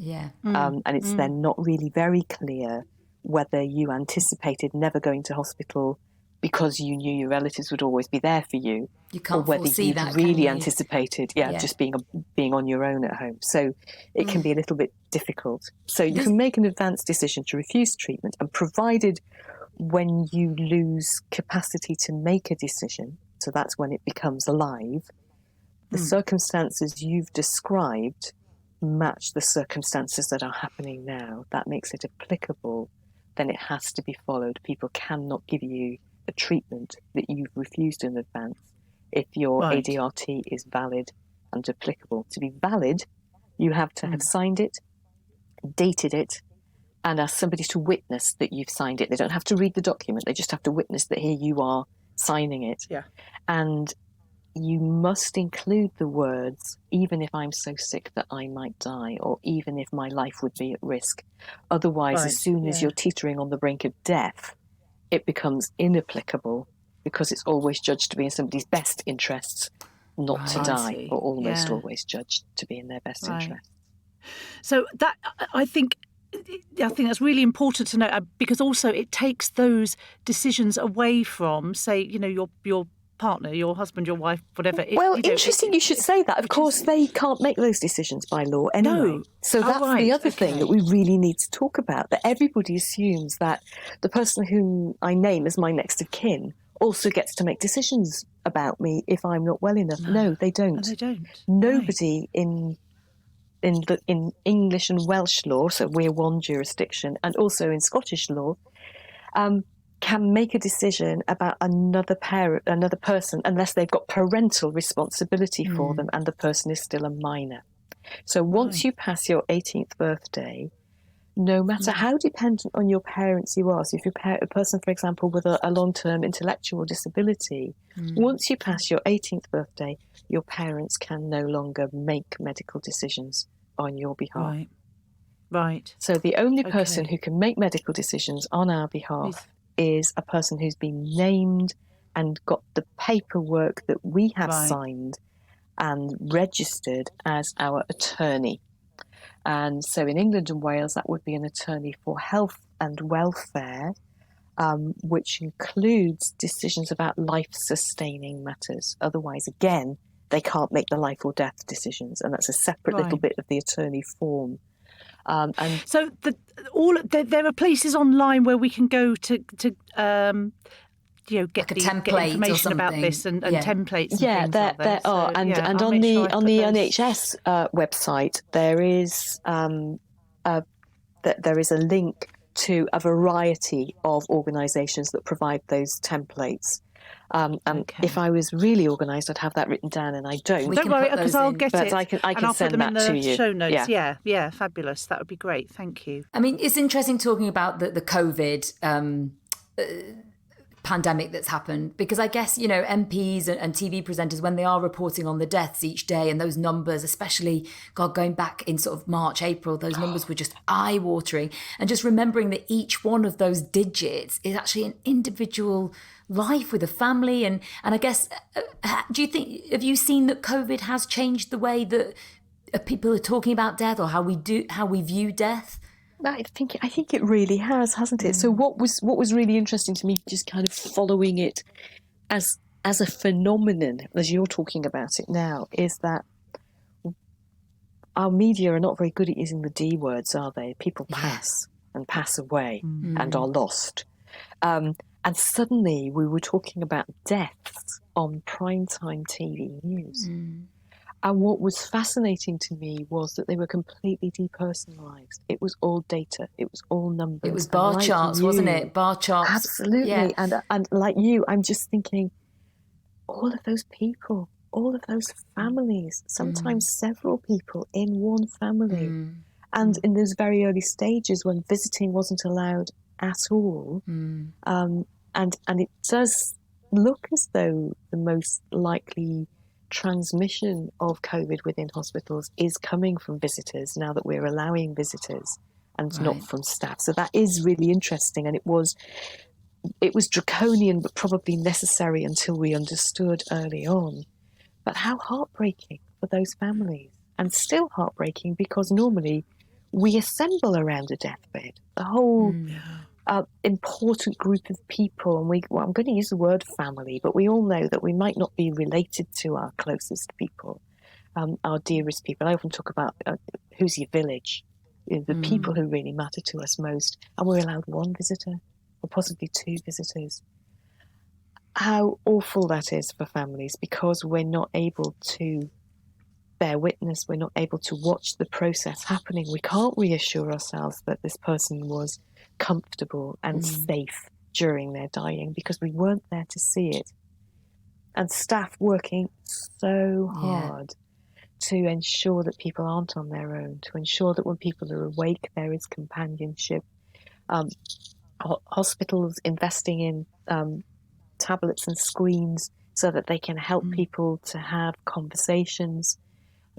And it's then not really very clear whether you anticipated never going to hospital because you knew your relatives would always be there for you. You can't or whether foresee you'd that, really anticipated just being on your own at home. So it can be a little bit difficult. So you can make an advanced decision to refuse treatment, and provided when you lose capacity to make a decision, so that's when it becomes alive, the circumstances you've described match the circumstances that are happening now. That makes it applicable. Then it has to be followed. People cannot give you a treatment that you've refused in advance if your ADRT is valid and applicable. To be valid, you have to have signed it, dated it, and ask somebody to witness that you've signed it. They don't have to read the document. They just have to witness that here you are signing it. Yeah. And you must include the words, even if I'm so sick that I might die, or even if my life would be at risk. Otherwise, as soon as you're teetering on the brink of death, it becomes inapplicable, because it's always judged to be in somebody's best interests not to die, or almost always judged to be in their best interest. So that, I think that's really important to know, because also it takes those decisions away from, say, your partner, your husband, your wife, whatever. Interesting you should say that. Of course, they can't make those decisions by law anyway. No. So that's the other thing that we really need to talk about, that everybody assumes that the person whom I name as my next of kin also gets to make decisions about me if I'm not well enough. No, they don't. No, they don't. Nobody in English and Welsh law, so we're one jurisdiction, and also in Scottish law, can make a decision about another person, unless they've got parental responsibility for them and the person is still a minor. So once you pass your 18th birthday, no matter how dependent on your parents you are, so if you're a person, for example, with a long-term intellectual disability, once you pass your 18th birthday, your parents can no longer make medical decisions on your behalf. Right. So the only person who can make medical decisions on our behalf is a person who's been named and got the paperwork that we have signed and registered as our attorney. And so in England and Wales, that would be an attorney for health and welfare, which includes decisions about life-sustaining matters. Otherwise, again, they can't make the life or death decisions, and that's a separate little bit of the attorney form. And so there are places online where we can go to get like get information about this and templates. And things, there are. So, and on the NHS website, there is there is a link to a variety of organisations that provide those templates. And if I was really organised, I'd have that written down, and I don't. Don't worry, because I'll get but it. I can send them that in the to you. Show notes. Yeah, fabulous. That would be great. Thank you. I mean, it's interesting talking about the COVID pandemic that's happened, because I guess, MPs and TV presenters, when they are reporting on the deaths each day, and those numbers, especially, going back in sort of March, April, those numbers were just eye-watering. And just remembering that each one of those digits is actually an individual life with a family. And I guess, have you seen that COVID has changed the way that people are talking about death, or how we view death? I think it really has, hasn't it? So what was really interesting to me, just kind of following it as a phenomenon, as you're talking about it now, is that our media are not very good at using the D words, are they? People pass and pass away and are lost. And suddenly we were talking about deaths on primetime TV news. And what was fascinating to me was that they were completely depersonalized. It was all data. It was all numbers. It was bar charts, wasn't it? Bar charts. Absolutely. Yeah. And like you, I'm just thinking, all of those people, all of those families, sometimes several people in one family. And in those very early stages when visiting wasn't allowed at all. And it does look as though the most likely transmission of COVID within hospitals is coming from visitors, now that we're allowing visitors and not from staff. So that is really interesting, and it was draconian but probably necessary until we understood early on. But how heartbreaking for those families, and still heartbreaking, because normally we assemble around a deathbed, the whole important group of people, and I'm going to use the word family, but we all know that we might not be related to our closest people, our dearest people. I often talk about who's your village, the people who really matter to us most, and we're allowed one visitor or possibly two visitors. How awful that is for families, because we're not able to bear witness, we're not able to watch the process happening. We can't reassure ourselves that this person was comfortable and safe during their dying, because we weren't there to see it. And staff working so hard to ensure that people aren't on their own, to ensure that when people are awake there is companionship. Hospitals investing in tablets and screens so that they can help people to have conversations,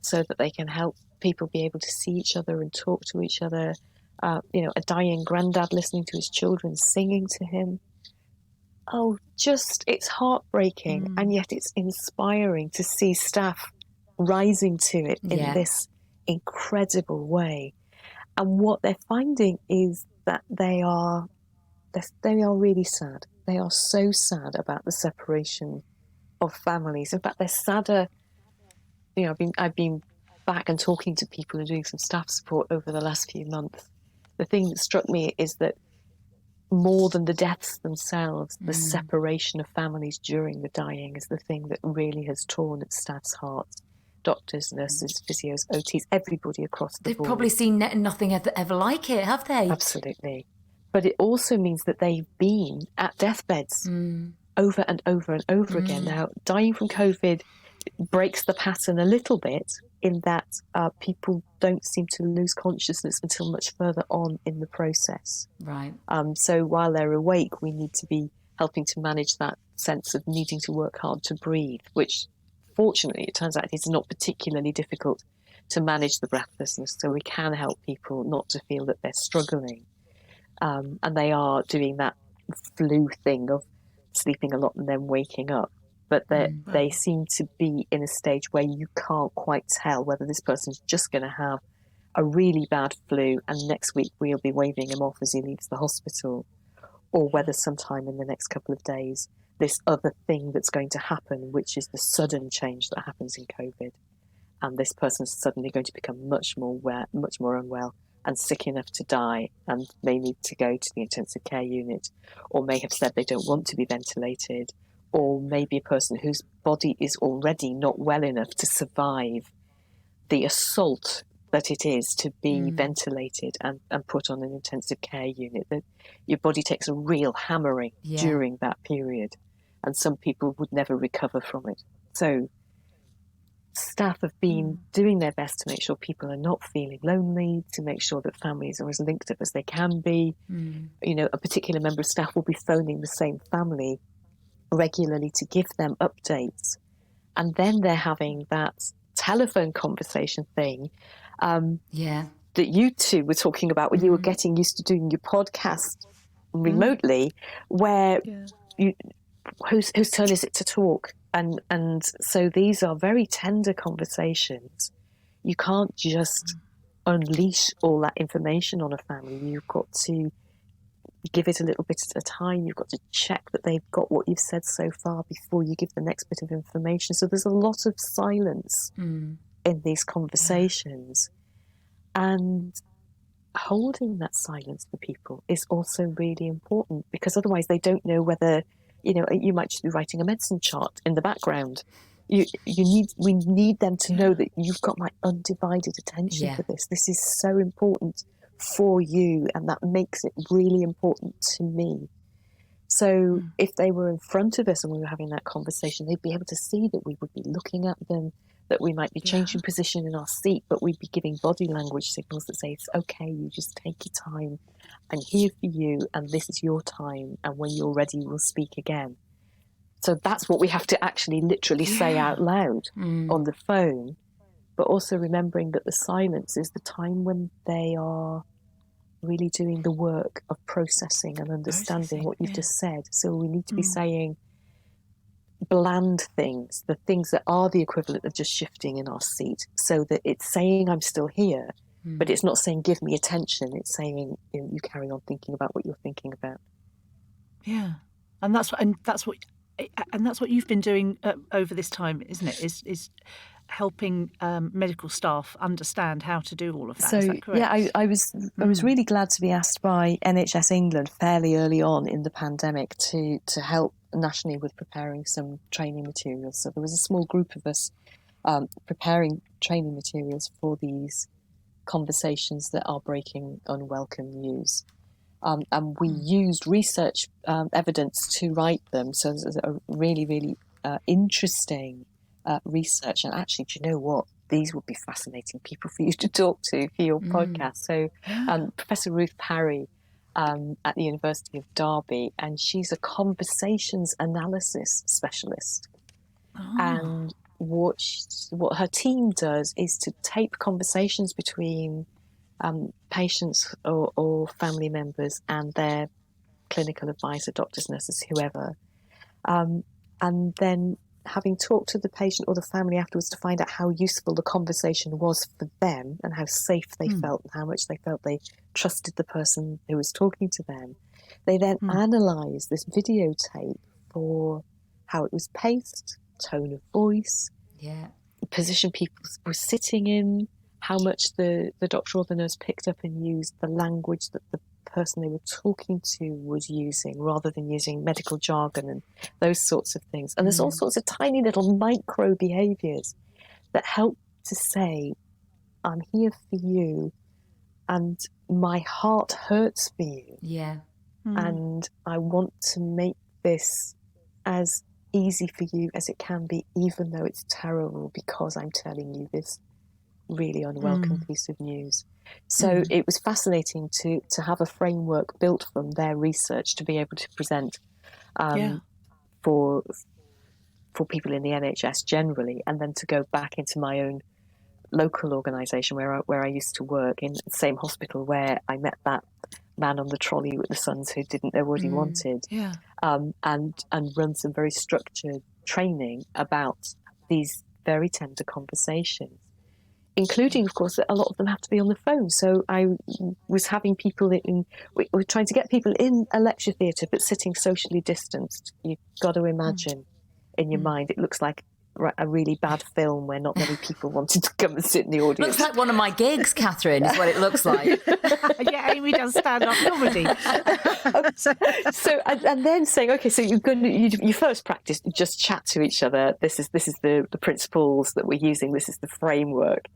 so that they can help people be able to see each other and talk to each other. A dying granddad listening to his children singing to him. It's heartbreaking, and yet it's inspiring to see staff rising to it in this incredible way. And what they're finding is that they are really sad. They are so sad about the separation of families. In fact, they're sadder. I've been back and talking to people and doing some staff support over the last few months. The thing that struck me is that more than the deaths themselves, the separation of families during the dying is the thing that really has torn at staff's hearts. Doctors, nurses, physios, OTs, everybody across the board. They've probably seen nothing ever like it, have they? Absolutely. But it also means that they've been at deathbeds over and over and over again. Now, dying from COVID breaks the pattern a little bit, in that people don't seem to lose consciousness until much further on in the process. Right. So while they're awake, we need to be helping to manage that sense of needing to work hard to breathe, which fortunately it turns out is not particularly difficult to manage the breathlessness. So we can help people not to feel that they're struggling. And they are doing that flu thing of sleeping a lot and then waking up. But they seem to be in a stage where you can't quite tell whether this person's just going to have a really bad flu and next week we'll be waving him off as he leaves the hospital, or whether sometime in the next couple of days this other thing that's going to happen, which is the sudden change that happens in COVID, and this person's suddenly going to become much more unwell and sick enough to die and may need to go to the intensive care unit, or may have said they don't want to be ventilated, or maybe a person whose body is already not well enough to survive the assault that it is to be ventilated and put on an intensive care unit. That your body takes a real hammering during that period, and some people would never recover from it. So staff have been doing their best to make sure people are not feeling lonely, to make sure that families are as linked up as they can be. You know, a particular member of staff will be phoning the same family regularly to give them updates, and then they're having that telephone conversation thing that you two were talking about when you were getting used to doing your podcast remotely, where you, whose turn is it to talk? And so these are very tender conversations. You can't just unleash all that information on a family. You've got to give it a little bit at a time. You've got to check that they've got what you've said so far before you give the next bit of information. So there's a lot of silence in these conversations. And holding that silence for people is also really important, because otherwise they don't know whether, you know, you might just be writing a medicine chart in the background. We need them to know that you've got my undivided attention for this. This is so important for you, and that makes it really important to me. So if they were in front of us and we were having that conversation, they'd be able to see that we would be looking at them, that we might be changing position in our seat, but we'd be giving body language signals that say, it's okay, you just take your time. I'm here for you, and this is your time, and when you're ready, we'll speak again. So that's what we have to actually literally say out loud on the phone, but also remembering that the silence is the time when they are really doing the work of processing and understanding what you've just said. So we need to be saying bland things, the things that are the equivalent of just shifting in our seat, so that it's saying I'm still here, but it's not saying give me attention. It's saying, you know, you carry on thinking about what you're thinking about. Yeah, and that's what you've been doing over this time, isn't it? Is helping medical staff understand how to do all of that. So, is that correct? Yeah, I was really glad to be asked by NHS England fairly early on in the pandemic to help nationally with preparing some training materials. So there was a small group of us preparing training materials for these conversations that are breaking unwelcome news. And we used research evidence to write them. So there's a really, really interesting research. And actually, do you know what? These would be fascinating people for you to talk to for your podcast. So Professor Ruth Parry at the University of Derby, and she's a conversations analysis specialist. And what her team does is to tape conversations between patients or family members and their clinical advisor, doctors, nurses, whoever, and then having talked to the patient or the family afterwards to find out how useful the conversation was for them and how safe they felt and how much they felt they trusted the person who was talking to them. They then analyse this videotape for how it was paced, tone of voice, the position people were sitting in, how much the doctor or the nurse picked up and used the language that the person they were talking to was using, rather than using medical jargon and those sorts of things. And there's all sorts of tiny little micro behaviours that help to say, I'm here for you and my heart hurts for you. And I want to make this as easy for you as it can be, even though it's terrible, because I'm telling you this really unwelcome piece of news. So it was fascinating to have a framework built from their research to be able to present for people in the NHS generally, and then to go back into my own local organisation where I used to work in the same hospital where I met that man on the trolley with the sons who didn't know what he wanted, and run some very structured training about these very tender conversations, including, of course, that a lot of them have to be on the phone. So I was having people we're trying to get people in a lecture theatre, but sitting socially distanced. You've got to imagine in your mind, it looks like a really bad film where not many people wanted to come and sit in the audience. Looks like one of my gigs, Kathryn, is what it looks like. Yeah, Amy does stand-up comedy. So and then saying, okay, so you first practice, just chat to each other. This is the principles that we're using. This is the framework.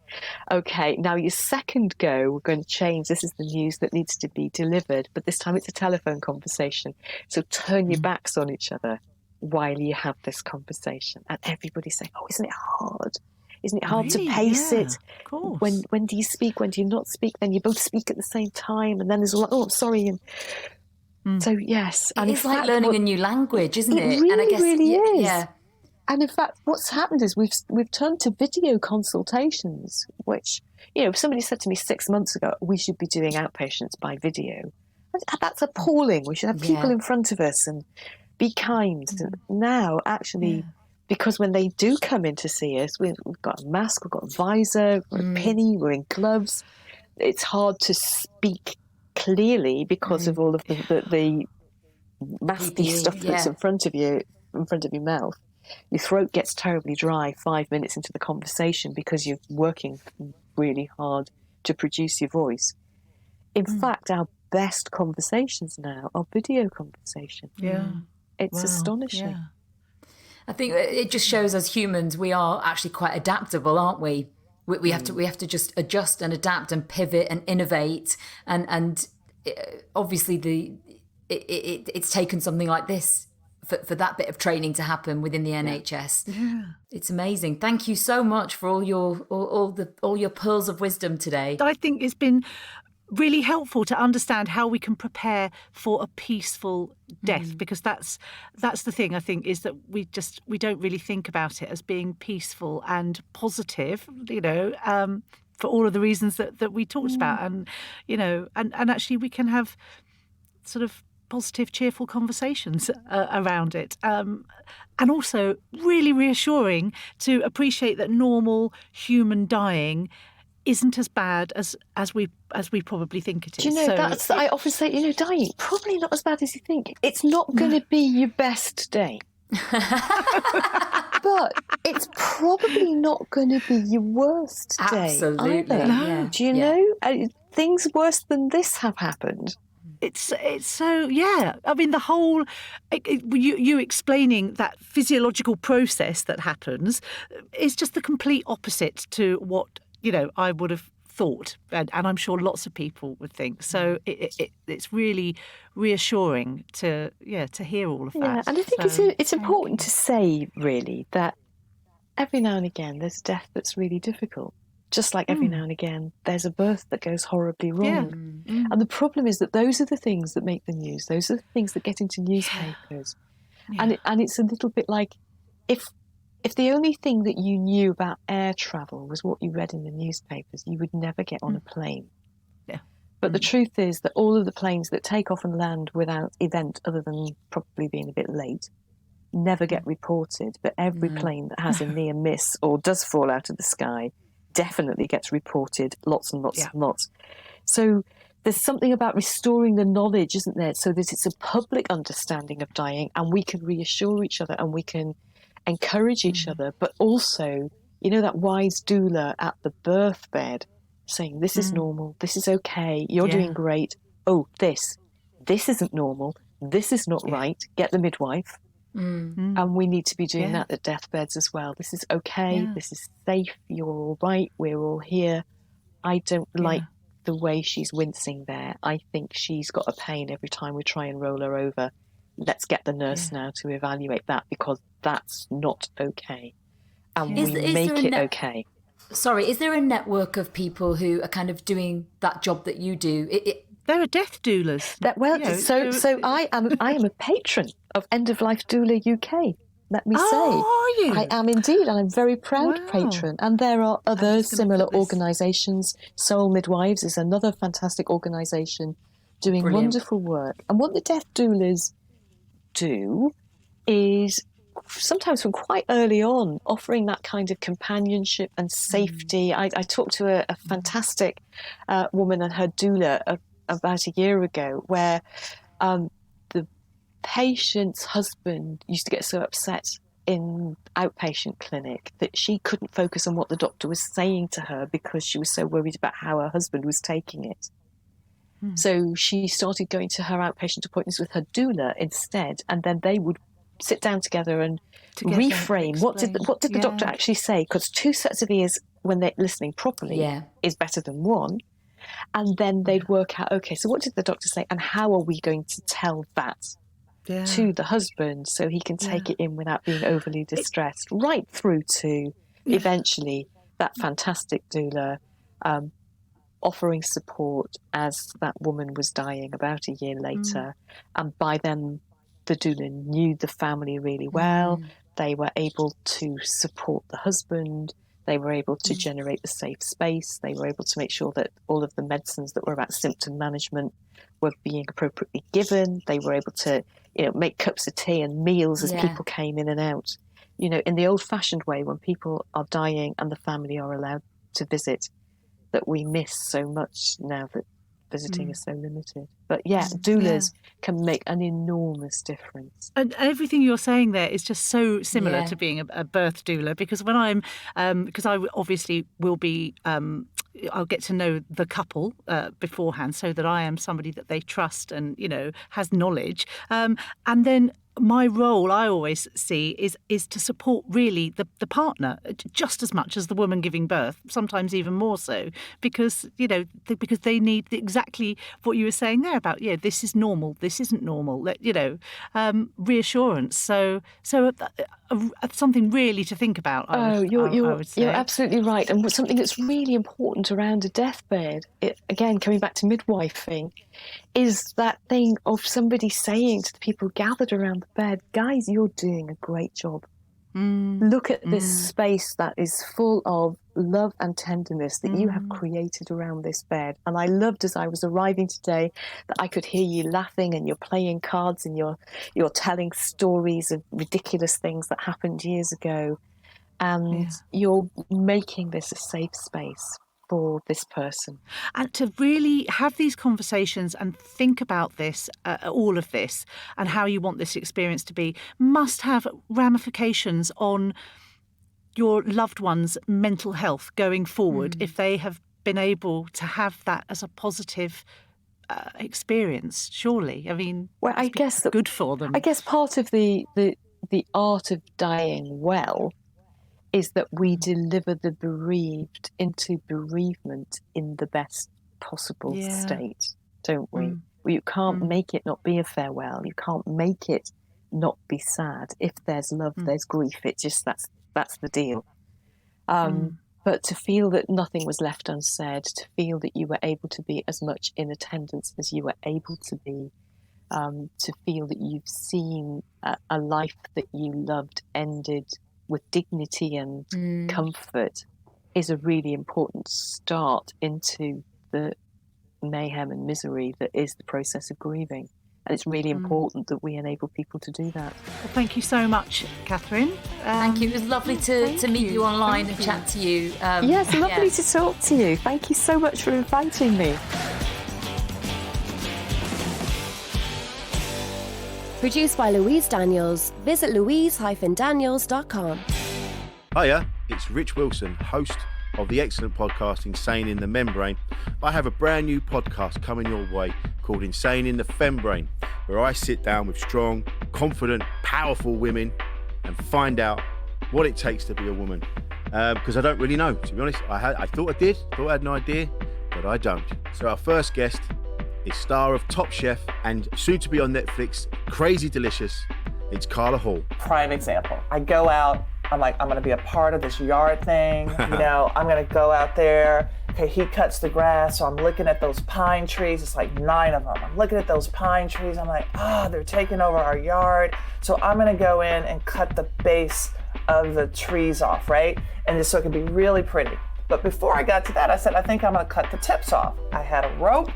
Okay, now your second go, we're going to change. This is the news that needs to be delivered, but this time it's a telephone conversation. So turn your backs on each other while you have this conversation, and everybody's saying, "Oh, isn't it hard? Isn't it hard to pace it? Of course. When do you speak? When do you not speak? Then you both speak at the same time, and then there's all like, oh, I'm sorry." And so yes, and it's like learning a new language, isn't it? Really, and I guess, really is. Yeah. And in fact, what's happened is we've turned to video consultations, which, if somebody said to me 6 months ago, we should be doing outpatients by video, that's appalling. We should have people in front of us and be kind. Now, actually, because when they do come in to see us, we've got a mask, we've got a visor, we're a pinny, we're in gloves. It's hard to speak clearly because of all of the masky stuff that's in front of you, in front of your mouth. Your throat gets terribly dry 5 minutes into the conversation because you're working really hard to produce your voice. In fact, our best conversations now are video conversations. Yeah. It's astonishing. Yeah. I think it just shows us humans, we are actually quite adaptable, aren't we? We have to just adjust and adapt and pivot and innovate. And obviously it's taken something like this for that bit of training to happen within the NHS. Yeah. It's amazing. Thank you so much for all your pearls of wisdom today. I think it's been really helpful to understand how we can prepare for a peaceful death, because that's the thing, I think, is that we don't really think about it as being peaceful and positive, for all of the reasons that we talked about, and and actually we can have sort of positive, cheerful conversations around it, and also really reassuring to appreciate that normal human dying isn't as bad as we probably think it is. I often say, dying, probably not as bad as you think. It's not going to be your best day. But it's probably not going to be your worst day. Absolutely. Either. No. Yeah. Do you know? Things worse than this have happened. It's so, yeah. I mean, the whole, you explaining that physiological process that happens is just the complete opposite to what, I would have thought, and I'm sure lots of people would think. So it's really reassuring to hear all of that. Yeah, and I think it's important to say, really, that every now and again there's death that's really difficult. Just like every now and again there's a birth that goes horribly wrong. Yeah. And the problem is that those are the things that make the news. Those are the things that get into newspapers. Yeah. And it's a little bit like if the only thing that you knew about air travel was what you read in the newspapers, you would never get on a plane. Yeah. But the truth is that all of the planes that take off and land without event, other than probably being a bit late, never get reported. But every plane that has a near miss or does fall out of the sky definitely gets reported, lots and lots and lots. So there's something about restoring the knowledge, isn't there? So that it's a public understanding of dying, and we can reassure each other and we can encourage each other, but also, that wise doula at the birth bed saying, this is normal, this is okay, you're doing great. Oh, this isn't normal, this is not right, get the midwife. And we need to be doing that at deathbeds as well. This is okay, this is safe, you're all right, we're all here. I don't like the way she's wincing there. I think she's got a pain every time we try and roll her over. Let's get the nurse now to evaluate that, because that's not okay. And we make it okay. Sorry, is there a network of people who are kind of doing that job that you do? There are death doulas. So I am a patron of End of Life Doula UK. Let me say, are you? I am indeed, and I'm very proud patron. And there are other similar organisations. Soul Midwives is another fantastic organisation doing wonderful work. And what the death doulas do is sometimes from quite early on offering that kind of companionship and safety. I talked to a fantastic woman and her doula about a year ago, where the patient's husband used to get so upset in outpatient clinic that she couldn't focus on what the doctor was saying to her because she was so worried about how her husband was taking it. So she started going to her outpatient appointments with her doula instead, and then they would sit down together and reframe what did the doctor actually say, because two sets of ears when they're listening properly is better than one. And then they'd work out, okay, so what did the doctor say and how are we going to tell that to the husband so he can take it in without being overly distressed, right through to eventually that fantastic doula offering support as that woman was dying about a year later. And by then, the doula knew the family really well. They were able to support the husband. They were able to generate the safe space. They were able to make sure that all of the medicines that were about symptom management were being appropriately given. They were able to, make cups of tea and meals as people came in and out. In the old-fashioned way, when people are dying and the family are allowed to visit, that we miss so much now that visiting is so limited. But doulas can make an enormous difference. And everything you're saying there is just so similar to being a birth doula, because when I'm, because I obviously will be, I'll get to know the couple beforehand so that I am somebody that they trust and, has knowledge. And then my role, I always see, is to support really the partner just as much as the woman giving birth, sometimes even more so, because because they need exactly what you were saying there about this is normal, this isn't normal, reassurance. So something really to think about. I would say. You're absolutely right, and something that's really important around a deathbed, again coming back to midwifing, is that thing of somebody saying to the people gathered around the bed, guys, you're doing a great job. Look at this space that is full of love and tenderness that you have created around this bed. And I loved, as I was arriving today, that I could hear you laughing and you're playing cards and you're telling stories of ridiculous things that happened years ago. And you're making this a safe space for this person. And to really have these conversations and think about this, all of this, and how you want this experience to be, must have ramifications on your loved one's mental health going forward if they have been able to have that as a positive experience, surely. I mean, well, I guess good for them. I guess part of the art of dying well is that we deliver the bereaved into bereavement in the best possible state, don't we? You can't make it not be a farewell. You can't make it not be sad. If there's love, there's grief. It just, that's the deal. But to feel that nothing was left unsaid, to feel that you were able to be as much in attendance as you were able to be, to feel that you've seen a life that you loved ended with dignity and comfort, is a really important start into the mayhem and misery that is the process of grieving. And it's really important that we enable people to do that. Well, thank you so much, Kathryn. Thank you. It was lovely to meet you online and chat to you. Yes, lovely to talk to you. Thank you so much for inviting me. Produced by Louise Daniels. Visit louise-daniels.com. Hiya, it's Rich Wilson, host of the excellent podcast Insane in the Membrane. I have a brand new podcast coming your way called Insane in the Fembrane, where I sit down with strong, confident, powerful women and find out what it takes to be a woman. Because I don't really know, to be honest. I thought I had an idea, but I don't. So our first guest is star of Top Chef and soon to be on Netflix, Crazy Delicious. It's Carla Hall. Prime example. I go out I'm like, I'm gonna be a part of this yard thing. You know, I'm gonna go out there. Okay, he cuts the grass, so I'm looking at those pine trees. It's like 9 of them. I'm looking at those pine trees. I'm like, they're taking over our yard. So I'm gonna go in and cut the base of the trees off, right? And just so it can be really pretty. But before I got to that, I said, I think I'm gonna cut the tips off. I had a rope.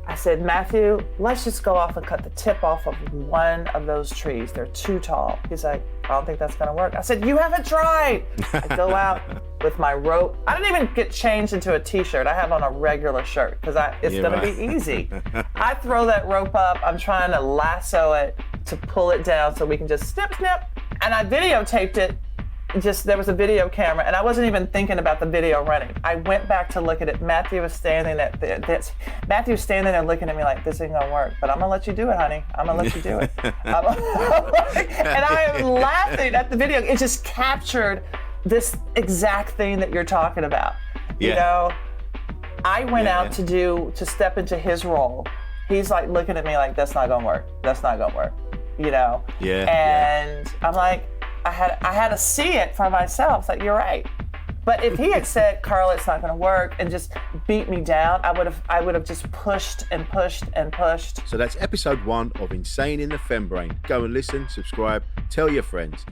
I said, Matthew, let's just go off and cut the tip off of one of those trees. They're too tall. He's like, I don't think that's gonna work. I said, you haven't tried. I go out with my rope. I didn't even get changed into a t-shirt. I have on a regular shirt because it's gonna be easy. I throw that rope up. I'm trying to lasso it to pull it down so we can just snip, snip. And I videotaped it. There was a video camera, and I wasn't even thinking about the video running. I went back to look at it. Matthew was standing there looking at me like, this ain't gonna work, but I'm gonna let you do it, honey. I'm gonna let you do it. And I am laughing at the video. It just captured this exact thing that you're talking about. You know, I went out to step into his role. He's like looking at me like, that's not gonna work. That's not gonna work. You know? And I'm like, I had to see it for myself. Like, you're right. But if he had said, Carla, it's not going to work, and just beat me down, I would have just pushed and pushed and pushed. So that's episode 1 of Insane in the Fembrain. Go and listen, subscribe, tell your friends.